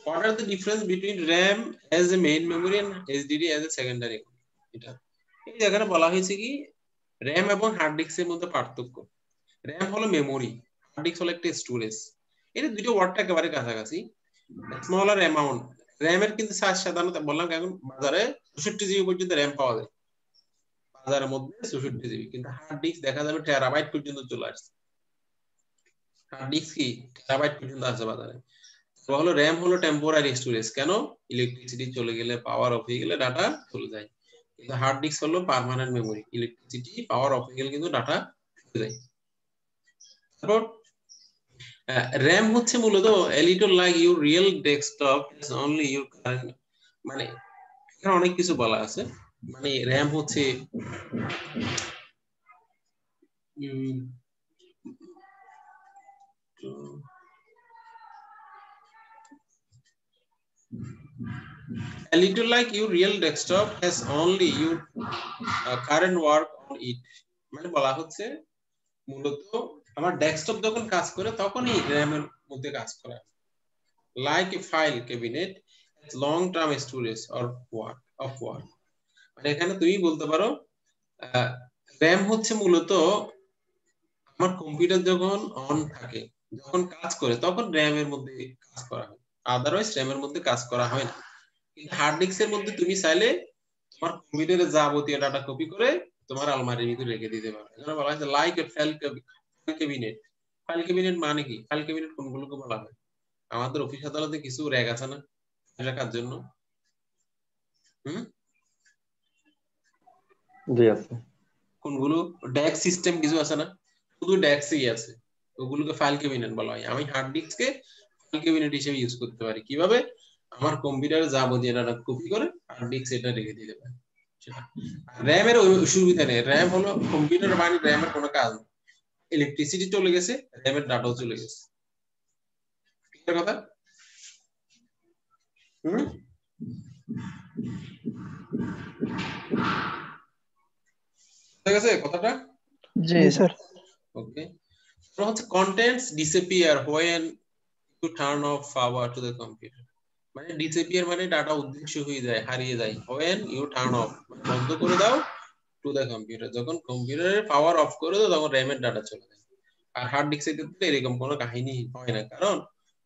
What are the difference between RAM as a main memory and HDD as a secondary? এটা এই জায়গাটা বলা হয়েছে কি RAM এবং হার্ড ডিস্কের মধ্যে পার্থক্য। RAM হলো মেমোরি, হার্ড ডিস্ক হলো একটা স্টোরেজ। এটা দুটো ওয়ার্ডটা একেবারে কাছাকাছি। স্মলার অ্যামাউন্ট, RAM এর কিন্তু সাধারণত বললাম এখন বাজারে 64 জিবি পর্যন্ত RAM পাওয়া যায় বাজারের মধ্যে, 64 জিবি। কিন্তু হার্ড ডিস্ক দেখা যাবে টেরাবাইট পর্যন্ত চলে আসছে। হার্ড ডিস্ক কি টেরাবাইট পর্যন্ত আছে বাজারে। হলো র্যাম হলো টেম্পোরারি স্টোরেজ। কেন? ইলেকট্রিসিটি চলে গেলে, পাওয়ার অফ হয়ে গেলে ডাটা চলে যায়। কিন্তু হার্ড ডিস্ক হলো permanent memory, electricity power of হয়ে গেলে কিন্তু ডাটা চলে যায়। তারপর RAM হচ্ছে মূলত a little like your real desktop is only your current, মানে এখানে অনেক কিছু বলা আছে। মানে RAM হচ্ছে a little like your real desktop has only your current work on it, মানে বলা হচ্ছে মূলত আমার ডেস্কটপ যখন কাজ করে তখনই RAM এর মধ্যে কাজ করে। Like a file cabinet has long term storage or work, মানে এখানে তুমি বলতে পারো RAM হচ্ছে মূলত আমার কম্পিউটার যখন অন থাকে, যখন কাজ করে তখন RAM এর মধ্যে কাজ করা হয়, আদারওয়াইজ RAM এর মধ্যে কাজ করা হয় না। কিন্তু হার্ড ডিস্কের মধ্যে তুমি চাইলে তোমার কম্পিউটারে যাবতীয় ডাটা কপি করে তোমার আলমারির ভিতরে রেখে দিতে পারো। এখানে বলা হয়েছে like a file cabinet. File cabinet মানে কি? ফাইল ক্যাবিনেট কোনগুলোকে বলা হয়? আমাদের অফিস আদালতে কিছু র‍্যাক আছে না রাখার জন্য? জি আছে। কোনগুলো? ডেস্ক সিস্টেম কিছু আছে না? শুধু ডেস্কই আছে, ওগুলোকে ফাইল ক্যাবিনেট বলা হয়। আমি হার্ড ডিস্ককে ফাইল ক্যাবিনেট হিসেবে ইউজ করতে পারি। কিভাবে? আমার কম্পিউটারে যাবতীয় ডাটা কপি করে হার্ড ডিস্ক এটা রেখে দিতে পারি। র‍্যাম এর সুবিধা নেই। র‍্যাম হলো কম্পিউটার, মানে র‍্যাম এর কোনো কাজ নেই। ইলেকট্রিসিটি চলে গেছে, র‍্যাম এর ডাটাও চলে গেছে। ঠিক কথা? ঠিক আছে কথাটা? জি স্যার। ওকে। তো হচ্ছে contents disappear when you turn off power to the computer, মানে disappear মানে ডাটা অদৃশ্য হয়ে যায়, হারিয়ে যায়। when you turn off বন্ধ করে দাও to the computer, যখন কম্পিউটারের পাওয়ার অফ করে দাও তখন র‍্যাম এর ডাটা চলে যায়। আর হার্ড ডিস্কের ক্ষেত্রে এরকম কোনো কাহিনী হয় না, কারণ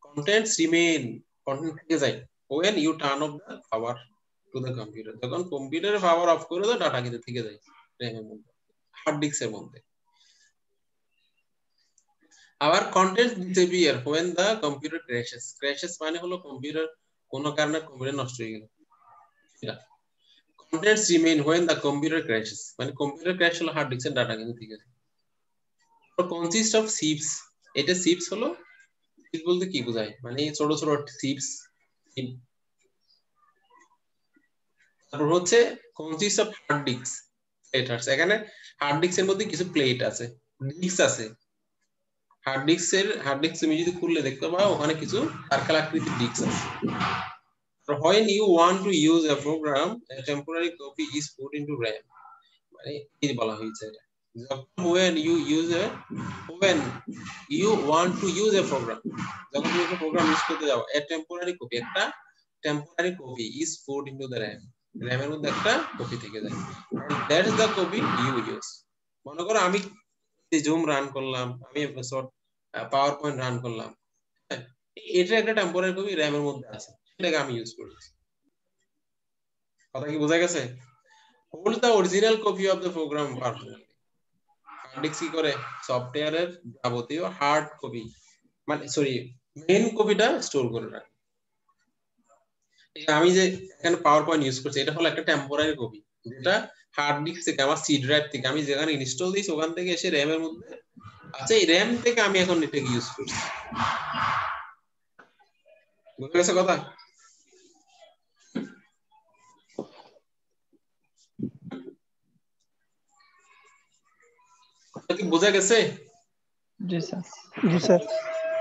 contents remain, কন্টেন্ট থেকে যায় when you turn off the power to the computer, যখন কম্পিউটারের পাওয়ার অফ করে দাও ডাটা কিন্তু থেকে যায় র‍্যাম এর মধ্যে, হার্ড ডিস্কের মধ্যে। আবার contents disappear when the computer crashes. crashes মানে হলো কম্পিউটার কোনো কারণে কম্পিউটার নষ্ট হয়ে গেল। contents remain when the computer crashes, মানে কম্পিউটার ক্র্যাশ হলো হার্ড ডিস্কের ডাটা কিন্তু ঠিক আছে। তো consist of chips, এটা চিপস হলো, চিপস বলতে কি বোঝায়? মানে ছোট ছোট চিপস। তারপর হচ্ছে consist of hard disks প্লেটার্স। এখানে হার্ড ডিস্কের মধ্যে কিছু প্লেট আছে, ডিস্ক আছে। হার্ড ডিস্ক তুমি যদি খুললে দেখতে পাও ওখানে কিছু সার্কেল আকৃতির ডিস্ক আছে। when you want to use a program, a temporary copy is put into RAM, মানে এই বলা হয়েছে এটা। when you want to use a program, যখন তুমি একটা প্রোগ্রাম ইউজ করতে যাও, a temporary copy, একটা temporary copy is put into the RAM, RAM এর মধ্যে একটা কপি থেকে যায়, and that is the copy you use. মনে করো আমি জুম রান করলাম, আমি পাওয়ার পয়েন্ট রান করলাম, এটা একটা টেম্পোরারি কপি র‍্যাম এর মধ্যে আছে, সেটাকে আমি ইউজ করেছি। কথা কি বোঝা গেছে? Hold the original copy of the program permanently. Hard disk কি করে? সফটওয়্যারের যাবতীয় হার্ড কপি, মানে সরি মেইন কপিটা স্টোর করে রাখে। আমি যে এখানে পাওয়ার পয়েন্ট ইউজ করছি, এটা হলো একটা টেম্পোরারি কপি, যেটা হার্ড ডিস্ক থেকে, আমার সি ড্রাইভ থেকে আমি যেখানে ইনস্টল দিয়েছি ওখান থেকে এসে র‍্যাম এর মধ্যে আছে। এই র‍্যাম থেকে আমি এখন এটাকে ইউজ করছি। বুঝা গেছে কথা? কি বোঝা গেছে? জি স্যার। জি স্যার।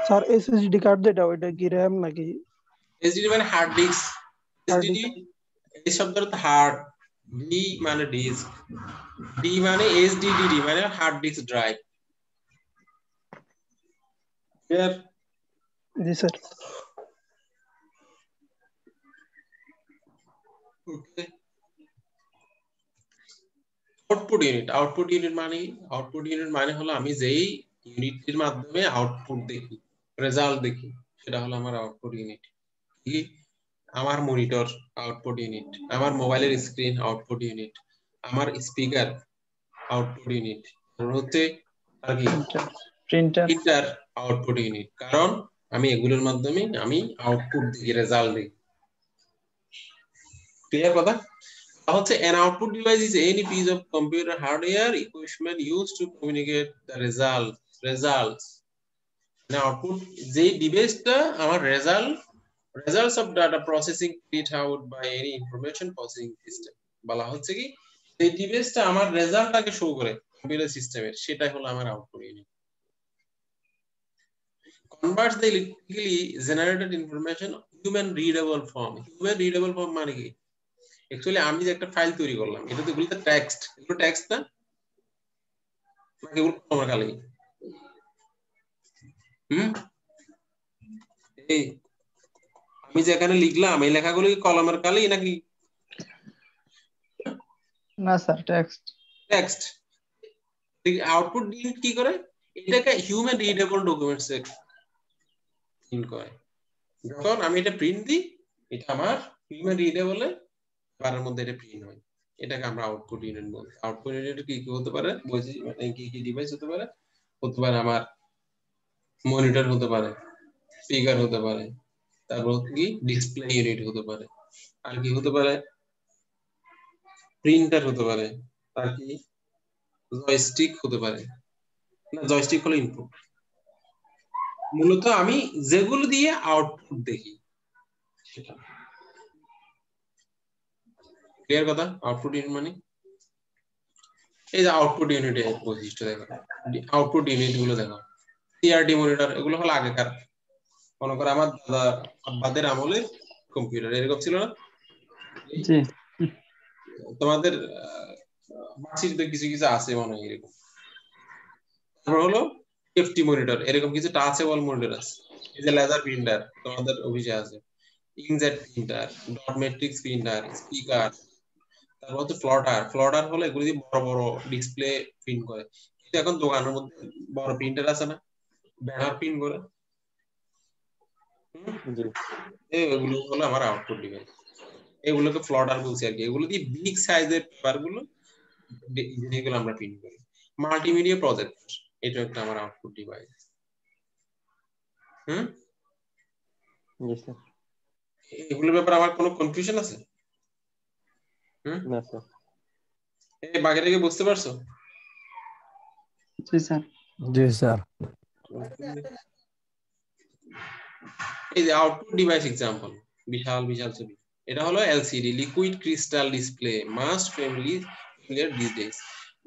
স্যার এসএসডি কার্ড যেটা, ওইটা কি র‍্যাম নাকি? এসএসডি মানে হার্ড ডিস্ক। এসএসডি এই শব্দটা হার্ড, ডি মানে ডিস্ক, ডি মানে এসডিডি মানে হার্ড ডিস্ক ড্রাইভ। ক্লিয়ার? জি sir. Okay. Output unit. Output unit মানে হলো আমি যেই ইউনিটের মাধ্যমে আউটপুট দেখি, রেজাল্ট দেখি, সেটা হলো আমার আউটপুট ইউনিট। কি? আমার মনিটর আউটপুট ইউনিট, আমার মোবাইলের স্ক্রিন আউটপুট ইউনিট, আমার স্পিকার আউটপুট ইউনিট, হচ্ছে আর কি প্রিন্টার আউটপুট ইউনিট। কারণ আমি এগুলোর মাধ্যমে আমি আউটপুট দিই, রেজাল্ট দিই। ক্লিয়ার কথা? হচ্ছে an output device is any piece of computer hardware equipment used to communicate the results না আউটপুট যেই ডিভাইসটা আমার results of data processing carried out by any information processing system বলা হচ্ছে কি এই ডিভাইসটা আমার রেজাল্টটাকে শো করে কম্পিউটার সিস্টেমের, সেটাই হলো আমার output unit. converts the electrically generated information human readable form মানে কি? অ্যাকচুয়ালি আমি যে একটা ফাইল তৈরি করলাম, এটা তো এগুলো টেক্সট, এগুলো টেক্সট না, নাকি এগুলো কলমের কালি? এই আমি যেখানে লিখলাম এই লেখাগুলো কি কলমের কালি নাকি? না স্যার, টেক্সট। আউটপুট কি করে? এটাকে হিউম্যান রিডেবল ডকুমেন্টস এ প্রিন্ট করে। যখন আমি এটা প্রিন্ট দিই, এটা আমার হিউম্যান রিডেবলে বারের মধ্যে এটা প্রিন্ট হয়, এটাকে আমরা আউটপুট ইউনিট বলি। আউটপুট ইউনিট কি কি হতে পারে বুঝি, মানে কি কি ডিভাইস হতে পারে? হতে পারে আমার মনিটর হতে পারে, স্পিকার হতে পারে, তারপর কি ডিসপ্লে ইউনিট হতে পারে, আর কি হতে পারে? প্রিন্টার হতে পারে, আর কি জয়স্টিক হতে পারে। না, জয়স্টিক হলো ইনপুট। মূলত আমি যেগুলো দিয়ে আউটপুট দেখি সেটা। ক্লিয়ার কথা? আউটপুট ইউনিট মানে এই যে আউটপুট ইউনিটের বৈশিষ্ট্য দেখো, আউটপুট ইউনিট গুলো দেখো। সিআরটি মনিটর এগুলো হলো আগেকার, মনে করো আমার দাদা আব্বাদের আমলের কম্পিউটার এরকম ছিল না? জি তোমাদের মাসিতে কিছু কিছু আছে মনে হয় এরকম। তারপর হলো এফটি মনিটর, এরকম কিছু টাচেবল মনিটর আছে। এই যে লেজার প্রিন্টার তোমাদের অফিসে আছে, inkjet printer, dot matrix printer, speaker. তারপর হচ্ছে ফ্লটার হলো এগুলো দিয়ে বড় বড় ডিসপ্লে প্রিন্ট করে। কিন্তু এখন দোকানের মধ্যে বড় প্রিন্টার আছে না, ব্যানার প্রিন্ট করে, এগুলো হলো আমার আউটপুট ডিভাইস। এগুলোকে ফ্লটার বলছি আর কি। এগুলো দিয়ে বিগ সাইজের পেপার গুলো যেগুলো আমরা প্রিন্ট করি। মাল্টিমিডিয়া প্রজেক্টর, এটা একটা আমার আউটপুট ডিভাইস। জি স্যার। এগুলোর ব্যাপারে আমার কোনো কনফিউশন আছে? না স্যার। এই বাকিটাকে বুঝতে পারছো? জি স্যার। জি স্যার। এই যে আউটপুট ডিভাইস এক্সাম্পল, বিশাল বিশাল ছবি। এটা হলো LCD, liquid crystal display, must familiar this days.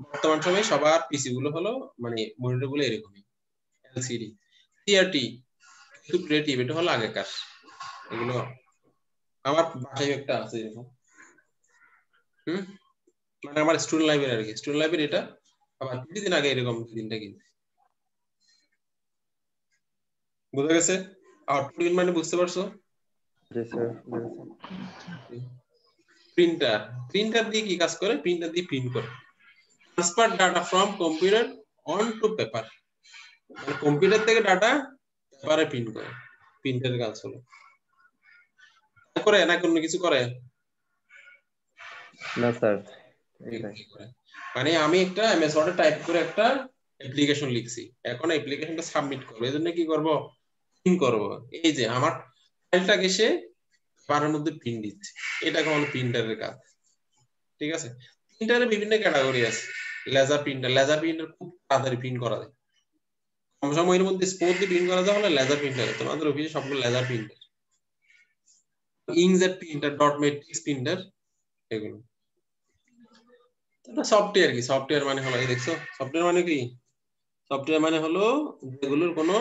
বর্তমান সময়ে সবার পিসি গুলো হলো মানে মনিটর গুলো এরকমই এলসিডি। সিআরটি একটু ক্রিয়েটিভ, এটা হলো আগেকার। এগুলো আমার বাসায় একটা আছে এরকম, মানে আমার স্টুডেন্ট লাইব্রেরি আর কি। স্টুডেন্ট লাইব্রেরি এটা আবার কিছুদিন আগে এরকম দিনটা কিনতে। বুঝা গেছে? আউটপুট মানে বুঝতে পারছো? জি স্যার। প্রিন্টার দিয়ে কি কাজ করে? প্রিন্টার দিয়ে প্রিন্ট করে, transfer data from computer on to paper. মানে কম্পিউটার থেকে ডাটা পেপারে প্রিন্ট করে। প্রিন্টারের কাজ হলো করে না কোনো কিছু করে না স্যার। মানে আমি একটা এমএস ওয়ার্ডে টাইপ করে একটা অ্যাপ্লিকেশন লিখছি, এখন অ্যাপ্লিকেশনটা সাবমিট করব, এজন্য কি করব? প্রিন্ট করব। এই যে আমার ফাইলটাকে সে পেপারের মধ্যে প্রিন্ট দিচ্ছে, এটা হলো প্রিন্টারের কাজ। ঠিক আছে? প্রিন্টারে বিভিন্ন ক্যাটাগরি আছে। লেজার প্রিন্টার খুব তাড়াতাড়ি প্রিন্ট করা যায়, কম সময়ের মধ্যে স্পোর্ট দিয়ে প্রিন্ট করা যায় হলে লেজার প্রিন্টার। তোমাদের অফিসে সবগুলো laser printer. Inkjet printer, dot matrix printer, এগুলো সফটওয়্যার। কি সফটওয়্যার মানে হলো, এই দেখছো সফটওয়্যার মানে কি? সফটওয়্যার মানে হলো যেগুলোর কোনো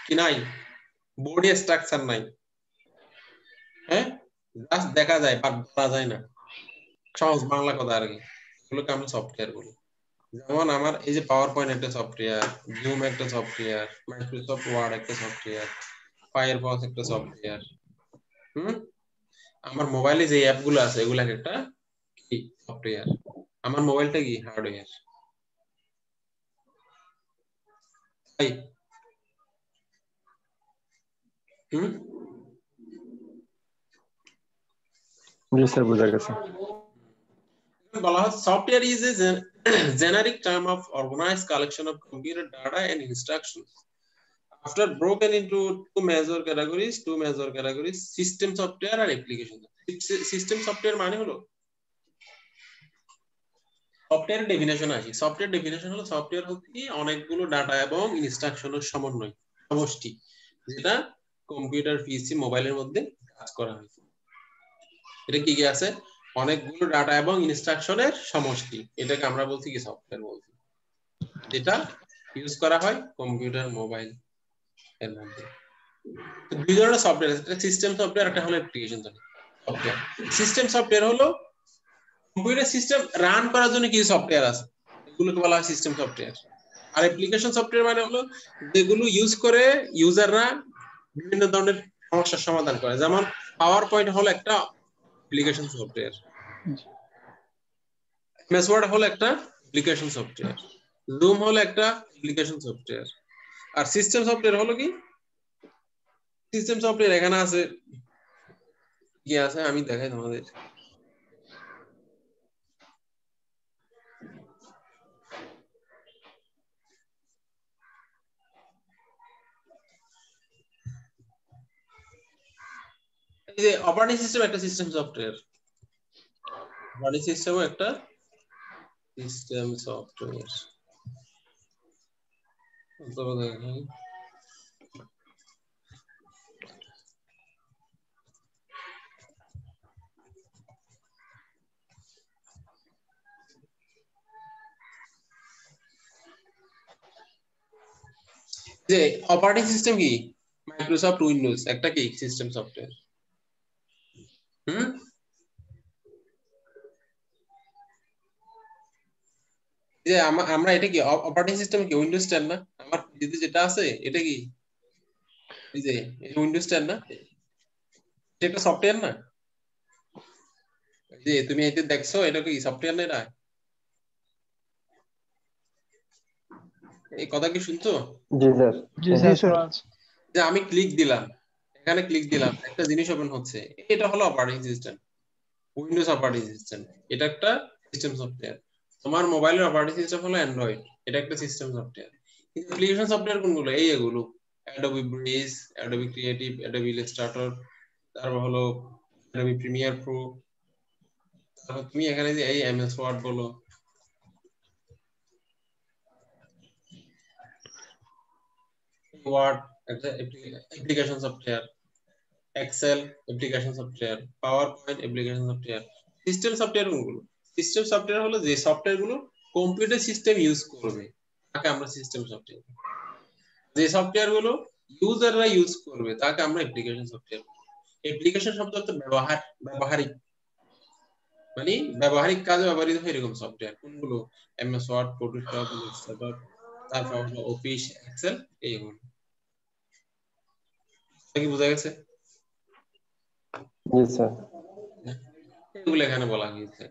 কি নাই, বডি স্ট্রাকচার নাই, হ্যাঁ, জাস্ট দেখা যায় বাট বলা যায় না, সহজ বাংলা কথা আর কি। এগুলোকে আমরা সফটওয়্যার বলি। যেমন আমার এই যে পাওয়ার পয়েন্ট একটা সফটওয়্যার, জুম একটা সফটওয়্যার, মাইক্রোসফট ওয়ার্ড একটা সফটওয়্যার, ফায়ারফক্স একটা সফটওয়্যার। আমার মোবাইলে যে অ্যাপ গুলো আছে এগুলো একটা কি সফটওয়্যার। আমার মোবাইলটা কি হার্ডওয়্যার। তাই জি স্যার, বোঝা গেছে। বলা হয় software is a generic term of organized collection of computer data and instructions. after broken into two major categories, system software R application. System software মানে হলো সফটওয়্যার ডেফিনেশন আছে। সফটওয়্যার ডেফিনেশন হলো software হচ্ছে কি অনেকগুলো ডাটা এবং ইনস্ট্রাকশনের সমন্বয়, সমষ্টি, যেটা কম্পিউটার, পিসি, মোবাইলের মধ্যে কাজ করা হয়। এটা কি কি আছে? অনেকগুলো ডাটা এবং ইনস্ট্রাকশনের সমষ্টি, এটাকে আমরা বলছি কি সফটওয়্যার বলছি, যেটা ইউজ করা হয় কম্পিউটার, মোবাইল এর মধ্যে। দুই ধরনের সফটওয়্যার আছে, একটা সিস্টেম সফটওয়্যার, একটা হলো অ্যাপ্লিকেশন সফটওয়্যার। সিস্টেম সফটওয়্যার হলো কম্পিউটার সিস্টেম রান করার জন্য কিছু সফটওয়্যার আছে, এগুলোকে বলা হয় সিস্টেম সফটওয়্যার। আর অ্যাপ্লিকেশন সফটওয়্যার মানে হলো যেগুলো ইউজ করে ইউজাররা বিভিন্ন ধরনের সমস্যার সমাধান করে। যেমন পাওয়ার পয়েন্ট হলো একটা অ্যাপ্লিকেশন সফটওয়্যার, এমএস ওয়ার্ড হলো একটা অ্যাপ্লিকেশন সফটওয়্যার, জুম হলো একটা অ্যাপ্লিকেশন সফটওয়্যার। আর সিস্টেম সফটওয়্যার হলো কি? সিস্টেম সফটওয়্যার এখানে আছে, কি আছে আমি দেখাই তোমাদের। এই যে অপারেটিং সিস্টেম একটা সিস্টেম সফটওয়্যার, অপারেটিং সিস্টেমও একটা সিস্টেম সফটওয়্যার। যে অপারেটিং সিস্টেম কি? মাইক্রোসফট উইন্ডোজ একটা কি সিস্টেম সফটওয়্যার। যে আমরা এটা কি অপারেটিং সিস্টেম কি উইন্ডোজ 10 না? আমার পিসিতে যেটা আছে এটা কি এই যে উইন্ডোজ 10 না? এটা একটা সফটওয়্যার না? যে তুমি এটা দেখছো এটা কি সফটওয়্যার না? এটা এই কথা কি শুনছো? জি স্যার। জি স্যার। যে আমি ক্লিক দিলাম, এখানে ক্লিক দিলাম, একটা জিনিস ওপেন হচ্ছে, এটা হলো operating system, Windows operating system. এটা একটা সিস্টেম সফটওয়্যার। তোমার মোবাইলের অপারেটিং সিস্টেম হলো অ্যান্ড্রয়েড, এটা একটা সিস্টেম সফটওয়্যার। কিন্তু অ্যাপ্লিকেশন সফটওয়্যার কোনগুলো? এই এগুলো Adobe bridge, Adobe creative, Adobe Illustrator, তারপর হলো অ্যাডোবি প্রিমিয়ার প্রো, তারপর তুমি এখানে যে এই এমএস ওয়ার্ড বলো, ওয়ার্ড একটা application software, Excel application software, PowerPoint application software. System software কোনগুলো? সিস্টেম সফটওয়্যার হলো যে সফটওয়্যার গুলো কম্পিউটার সিস্টেম ইউজ করবে, তাকে আমরা সিস্টেম সফটওয়্যার। যে সফটওয়্যার গুলো ইউজাররা ইউজ করবে তাকে আমরা অ্যাপ্লিকেশন সফটওয়্যার। অ্যাপ্লিকেশন শব্দ অর্থ ব্যবহারিক, মানে ব্যবহারিক কাজে ব্যবহৃত হয় এরকম সফটওয়্যার। কোনগুলো? এমএস ওয়ার্ড, ফটোশপ, ইলাস্ট্রেটর, তারপর হলো অফিস, এক্সেল, এইগুলো। কি বোঝা গেছে? জি স্যার। এগুলো এখানে বলা হয়েছে।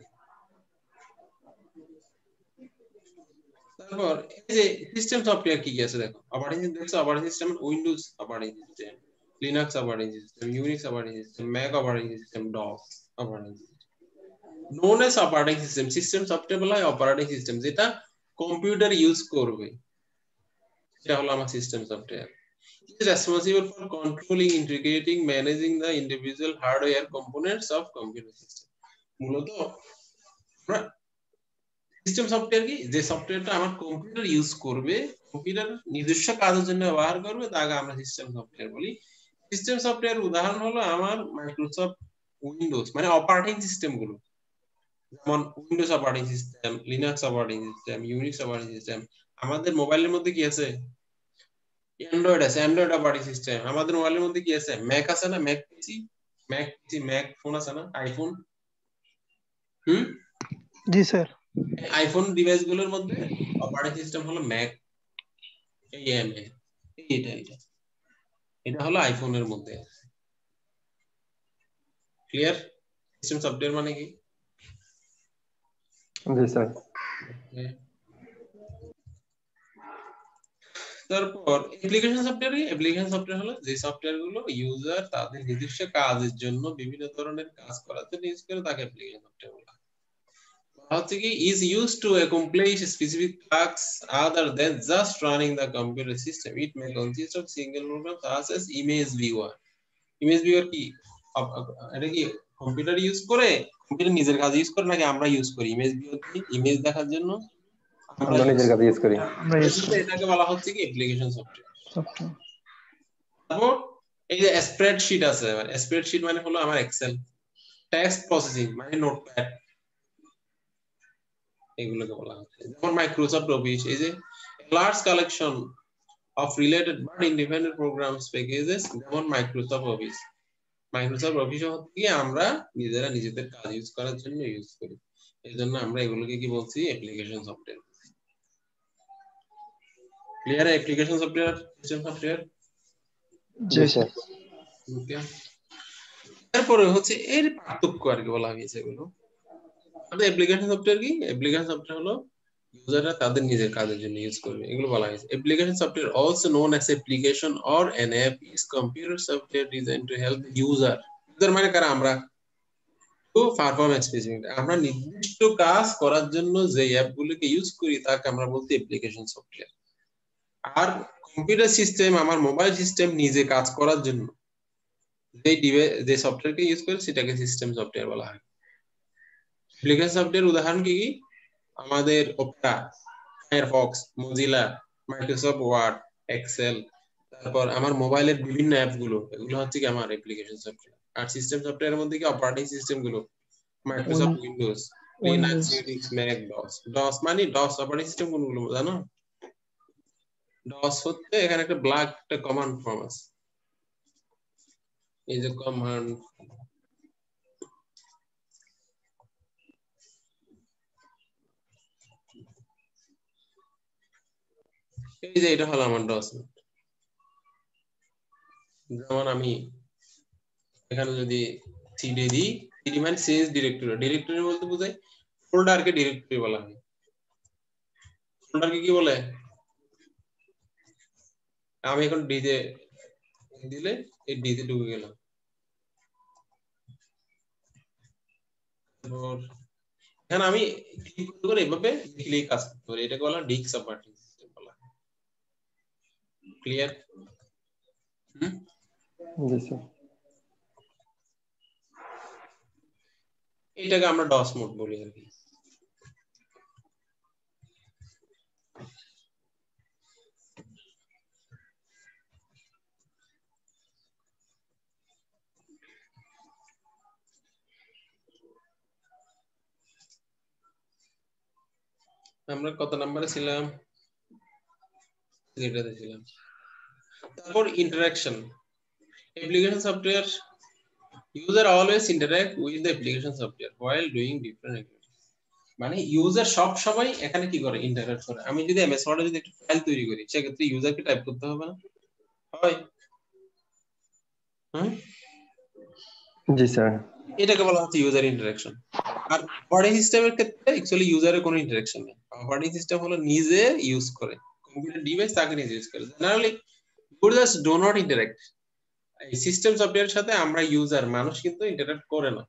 তারপর এই যে সিস্টেম সফটওয়্যার কি কি আছে দেখো। অপারেটিং সিস্টেম দেখছো, operating system Windows operating system, Linux operating system, Unix operating system, Mac operating system, DOS operating system. Known as operating system, system software বলা হয় অপারেটিং সিস্টেম যেটা কম্পিউটার ইউজ করবে, এটা হলো আমার system software. It is responsible for controlling, integrating, managing the individual hardware components of computer system. মূলত system software কি? যে সফটওয়্যারটা আমার কম্পিউটার ইউজ করবে, কম্পিউটার নিজস্ব কাজের জন্য ব্যবহার করবে, তাকে আমরা সিস্টেম সফটওয়্যার বলি। সিস্টেম সফটওয়্যার উদাহরণ হলো আমার মাইক্রোসফট উইন্ডোজ, মানে অপারেটিং সিস্টেম গুলো, যেমন Windows operating system, Linux operating system, Unix operating system. আমাদের মোবাইলের মধ্যে কি আছে? অ্যান্ড্রয়েড আছে, অ্যান্ড্রয়েড অপারেটিং সিস্টেম। আমাদের মোবাইলের মধ্যে কি আছে? ম্যাক আছে না? ম্যাক পিসি, ম্যাক ফোন আছে না? আইফোন। জি স্যার। আইফোন ডিভাইস গুলোর মধ্যে অপারেটিং সিস্টেম হলো ম্যাক, এটা হলো আইফোনের মধ্যে। ক্লিয়ার? সিস্টেম সফটওয়্যার মানে কি? জি স্যার। তারপর অ্যাপ্লিকেশন সফটওয়্যার কি? অ্যাপ্লিকেশন সফটওয়্যার হলো যে সফটওয়্যার গুলো ইউজার তাদের নিজস্ব কাজের জন্য বিভিন্ন ধরনের কাজ করার জন্য ইউজ করে, তাকে অ্যাপ্লিকেশন সফটওয়্যার বলা হয়। হচ্ছে কি is used to accomplish specific tasks other than just running the computer system. It may consist of single program such as image viewer. Image viewer কি এটা কি কম্পিউটার ইউজ করে, কম্পিউটার নিজের কাজে ইউজ করে নাকি আমরা ইউজ করি? ইমেজ ভিউয়ার কি ইমেজ দেখার জন্য আমরা নিজের কাছে ইউজ করি। আমরা ইউজ করি এটাকে বলা হচ্ছে কি অ্যাপ্লিকেশন সফটওয়্যার। সফটওয়্যার। তারপর এই যে স্প্রেডশিট আছে, স্প্রেডশিট মানে হলো আমার এক্সেল, টেক্সট প্রসেসিং মানে নোটপ্যাড, এগুলোকে বলা হচ্ছে। যেমন মাইক্রোসফট অফিস, এই যে large collection of related but independent programs packages, যেমন মাইক্রোসফট অফিস। মাইক্রোসফট অফিস হচ্ছে আমরা নিজেরা নিজেদের কাজ ইউজ করার জন্য ইউজ করি, এই জন্য আমরা এগুলোকে কি বলছি? Application software. Clear? Application software, system software. জি স্যার। ওকে, তারপরে হচ্ছে এর পার্থক্য আর কি বলা হয়েছে এগুলো। আমাদের অ্যাপ্লিকেশন সফটওয়্যার কি? অ্যাপ্লিকেশন সফটওয়্যার হলো ইউজাররা তাদের নিজের কাজের জন্য ইউজ করবে, এগুলো বলা হয়েছে। Application software also known as application or an app is computer software design to help the user. User মানে কারা? আমরা। টু পারফর্ম স্পেসিফিক, আমরা নির্দিষ্ট কাজ করার জন্য যে অ্যাপগুলোকে ইউজ করি তাকে আমরা বলতে অ্যাপ্লিকেশন সফটওয়্যার। আর কম্পিউটার সিস্টেম, আমার মোবাইল সিস্টেম নিজে কাজ করার জন্য যে সফটওয়্যারকে ইউজ করে সেটাকে সিস্টেম সফটওয়্যার বলা হয়। অ্যাপ্লিকেশন সফটওয়্যার উদাহরণ কি কি? আমাদের Opera, Firefox, Mozilla, Microsoft Word, Excel, তারপর আমার মোবাইলের বিভিন্ন অ্যাপ গুলো, এগুলো হচ্ছে কি আমার অ্যাপ্লিকেশন সফটওয়্যার। আর সিস্টেম সফটওয়্যারের মধ্যে কি অপারেটিং সিস্টেম গুলো, Microsoft Windows, Linux, Unix, Mac, DOS. DOS মানে ডস অপারেটিং সিস্টেম কোনগুলো জানো? ডস হচ্ছে এখানে একটা ব্ল্যাক একটা কমান্ড ফর্ম আছে, এই যে কমান্ড, এই যে এটা হলো আমার ডস। যেমন আমি এখানে যদি সিডি দিই, সিডি মানে চেঞ্জ ডিরেক্টরি, ডিরেক্টরি বলতে বোঝায় ফোল্ডারকে ডিরেক্টরি বলা হয়। ফোল্ডারকে কি বলে? আমি এখন ডিতে দিলে এই ডিতে ঢুকে গেলাম। এখানে আমি ক্লিক করে এভাবে ক্লিক কাজ করতে পারি, এটাকে বলা ডিস্ক অপারেটিং সিস্টেম বলা হয়। ক্লিয়ার? জি স্যার। এটাকে আমরা ডস মোড বলি আর কি। আমরা কত নম্বরে ছিলাম? এটাতে ছিলাম। তারপর interaction. Application software user always interact with the application software while doing different activities. মানে ইউজার সব সময় এখানে কি করে? ইন্টারঅ্যাক্ট করে। আমি যদি এমএস ওয়ার্ডে যদি একটা ফাইল তৈরি করি, সেক্ষেত্রে ইউজারকে টাইপ করতে হবে না? হয়? জি স্যার। এটাকে বলা হচ্ছে ইউজার ইন্টারঅ্যাকশন। আর অপারেটিং সিস্টেমের ক্ষেত্রে অ্যাকচুয়ালি ইউজারের কোনো ইন্টারঅ্যাকশন নেই। অপারেটিং সিস্টেম হলো নিজে ইউজ করে, কম্পিউটার ডিভাইস তাকে নিজে ইউজ করে। Generally users do not interact. এই সিস্টেম সফটওয়্যারের সাথে আমরা ইউজার, মানুষ কিন্তু ইন্টারঅ্যাক্ট করে না।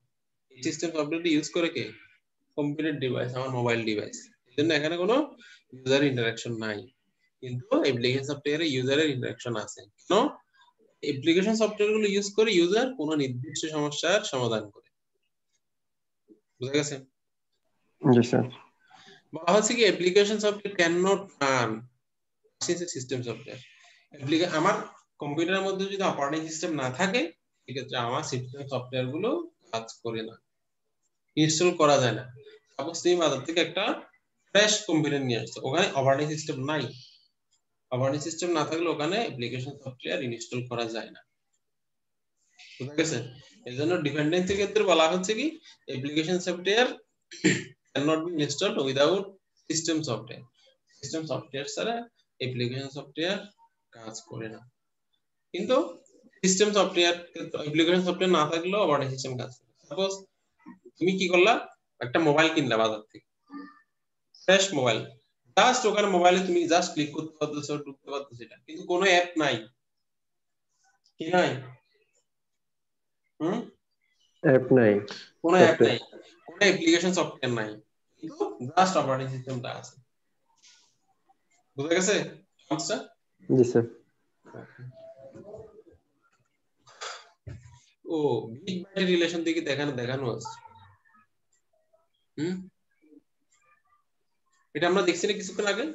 এই সিস্টেম সফটওয়্যারটি ইউজ করে কে? কম্পিউটার ডিভাইস, আমার মোবাইল ডিভাইস। এজন্য এখানে কোনো ইউজার ইন্টারঅ্যাকশন নাই। কিন্তু অ্যাপ্লিকেশন সফটওয়্যারে ইউজারের ইন্টারঅ্যাকশন আছে। কেন? অ্যাপ্লিকেশন সফটওয়্যার গুলো ইউজ করে ইউজার কোনো নির্দিষ্ট সমস্যার সমাধান করে। বুঝা গেছে? জি স্যার। বলা হচ্ছে কি application software can not run system software. আমার কম্পিউটারের মধ্যে যদি অপারেটিং সিস্টেম না থাকে, সেক্ষেত্রে আমার সিস্টেম সফটওয়্যার গুলো কাজ করে না, ইনস্টল করা যায় না। সাপোজ তুমি বাজার থেকে একটা ফ্রেশ কম্পিউটার নিয়ে আসছো, ওখানে অপারেটিং সিস্টেম নাই। অপারেটিং সিস্টেম না থাকলে ওখানে অ্যাপ্লিকেশন সফটওয়্যার ইনস্টল করা যায় না। বুঝা গেছে? এজন্য ডিপেন্ডেন্সির ক্ষেত্রে বলা হচ্ছে কি application software cannot be installed without system software. System software ছাড়া অ্যাপ্লিকেশন সফটওয়্যার কাজ করে না। কিন্তু সিস্টেম সফটওয়্যার, অ্যাপ্লিকেশন সফটওয়্যার না থাকলেও অপারেটিং সিস্টেম কাজ করে। সাপোজ তুমি কি করলা, একটা মোবাইল কিনলা বাজার থেকে, ফ্রেশ মোবাইল, জাস্ট ওখানে মোবাইলে তুমি জাস্ট ক্লিক করতে পারতেছো, ঢুকতে পারতেছো, এটা কিন্তু কোনো অ্যাপ নাই। কি নাই? অ্যাপ নাই, কোনো অ্যাপ নাই, কোনো অ্যাপ্লিকেশন সফটওয়্যার নাই। কিন্তু জাস্ট অপারেটিং সিস্টেমটা আছে। বুঝা গেছে সমস্যা? জি স্যার। ও বিট বাইট রিলেশন থেকে দেখানো আছে। এটা আমরা দেখছি না কিছুক্ষণ আগে,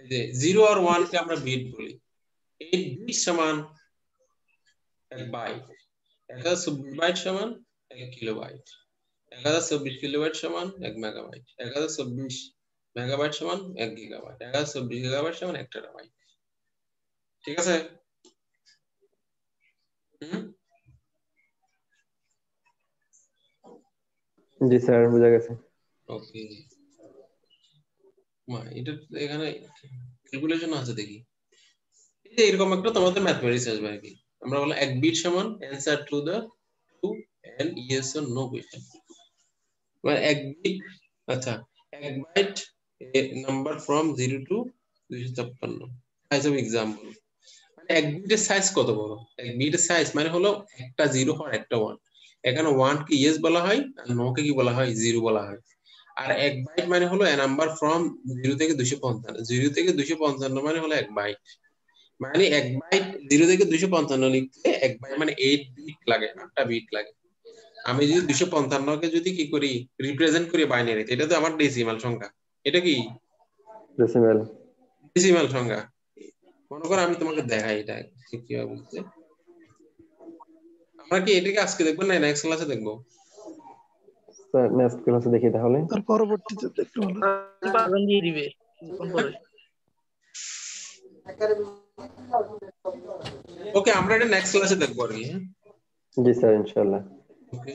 এই যে 0 আর 1 কে আমরা বিট বলি। 8 বিট সমান 1 বাইট, 1024 বাইট সমান 1 কিলোবাইট, 1024 কিলোবাইট সমান 1 মেগাবাইট, 1024 মেগাবাইট সমান 1 গিগাবাইট, 1024 গিগাবাইট সমান 1 টেরাবাইট। ঠিক আছে? জি স্যার বুঝা গেছে। ওকে, এটা এখানে ক্যালকুলেশন আছে দেখি। এই যে এরকম একটা তোমাদের ম্যাথমেটিক্স আসবে আর কি। আমরা বললাম 1 বিট সমান answer to the 2 and yes or no question। মানে 1 বিট, আচ্ছা 1 byte number from 0 to 256। Size of example, মানে 1 বিটের সাইজ কত বড়? 1 বিটের সাইজ মানে হলো একটা 0 আর একটা 1। এখানে 1 কে ইয়েস বলা হয় আর নো কে কি বলা হয়? 0 বলা হয়। আর 1 বাইট মানে হলো a নাম্বার ফ্রম 0 থেকে 255। 0 থেকে 255 মানে হলো 1 বাইট। মানে 1 বাইট 0 থেকে 255 লিখতে 1 বাইট মানে 8 বিট লাগে, 8টা বিট লাগে। আমি যদি 255 কে যদি কি করি রিপ্রেজেন্ট করি বাইনারিতে, এটা তো আমার ডেসিমাল সংখ্যা। এটা কি ডেসিমাল সংখ্যা। মনে করো আমি তোমাকে দেখাই এটা কিভাবে বলতে। আমরা কি এটাকে আজকে দেখবো না নেক্সট ক্লাসে দেখবো? স্যার নেক্সট ক্লাসে দেখি তাহলে। আর পরবর্তীতে একটু হলো পাবেন দিয়ে দিবে পরে। ওকে, আমরা এটা নেক্সট ক্লাসে দেখবো আর কি। জি স্যার ইনশাআল্লাহ। ওকে।